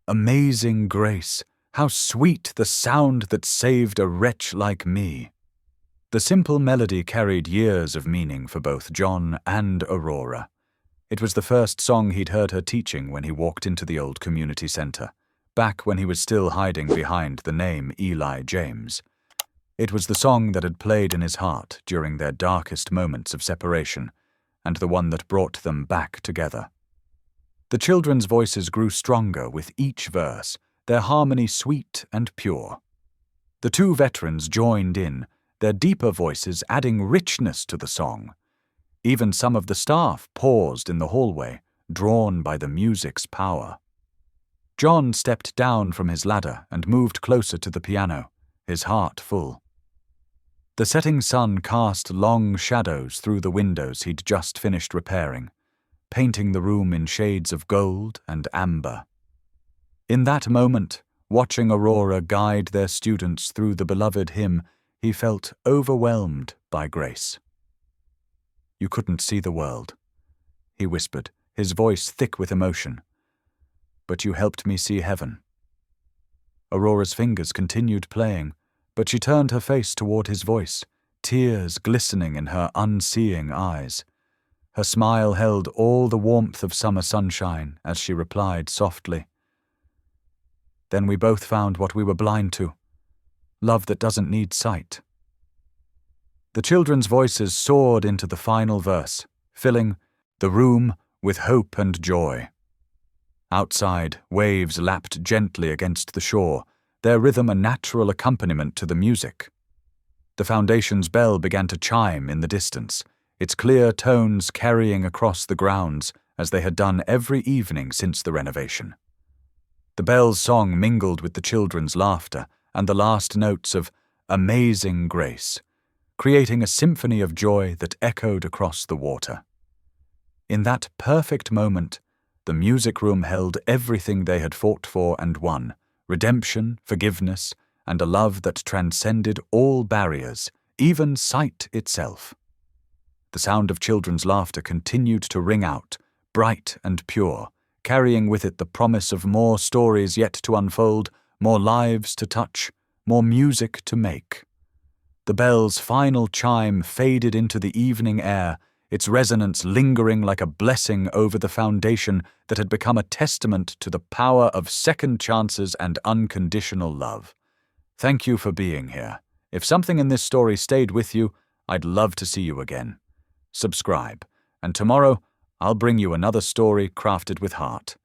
Amazing Grace, how sweet the sound that saved a wretch like me. The simple melody carried years of meaning for both John and Aurora. It was the first song he'd heard her teaching when he walked into the old community center, back when he was still hiding behind the name Eli James. It was the song that had played in his heart during their darkest moments of separation, and the one that brought them back together. The children's voices grew stronger with each verse, their harmony sweet and pure. The two veterans joined in, their deeper voices adding richness to the song. Even some of the staff paused in the hallway, drawn by the music's power. John stepped down from his ladder and moved closer to the piano, his heart full. The setting sun cast long shadows through the windows he'd just finished repairing, painting the room in shades of gold and amber. In that moment, watching Aurora guide their students through the beloved hymn, he felt overwhelmed by grace. "You couldn't see the world," he whispered, his voice thick with emotion. "But you helped me see heaven." Aurora's fingers continued playing, but she turned her face toward his voice, tears glistening in her unseeing eyes. Her smile held all the warmth of summer sunshine as she replied softly, "Then we both found what we were blind to, love that doesn't need sight." The children's voices soared into the final verse, filling the room with hope and joy. Outside, waves lapped gently against the shore, their rhythm a natural accompaniment to the music. The foundation's bell began to chime in the distance, its clear tones carrying across the grounds as they had done every evening since the renovation. The bell's song mingled with the children's laughter and the last notes of Amazing Grace, creating a symphony of joy that echoed across the water. In that perfect moment, the music room held everything they had fought for and won: redemption, forgiveness, and a love that transcended all barriers, even sight itself. The sound of children's laughter continued to ring out, bright and pure, carrying with it the promise of more stories yet to unfold, more lives to touch, more music to make. The bell's final chime faded into the evening air, its resonance lingering like a blessing over the foundation that had become a testament to the power of second chances and unconditional love. Thank you for being here. If something in this story stayed with you, I'd love to see you again. Subscribe, and tomorrow I'll bring you another story crafted with heart.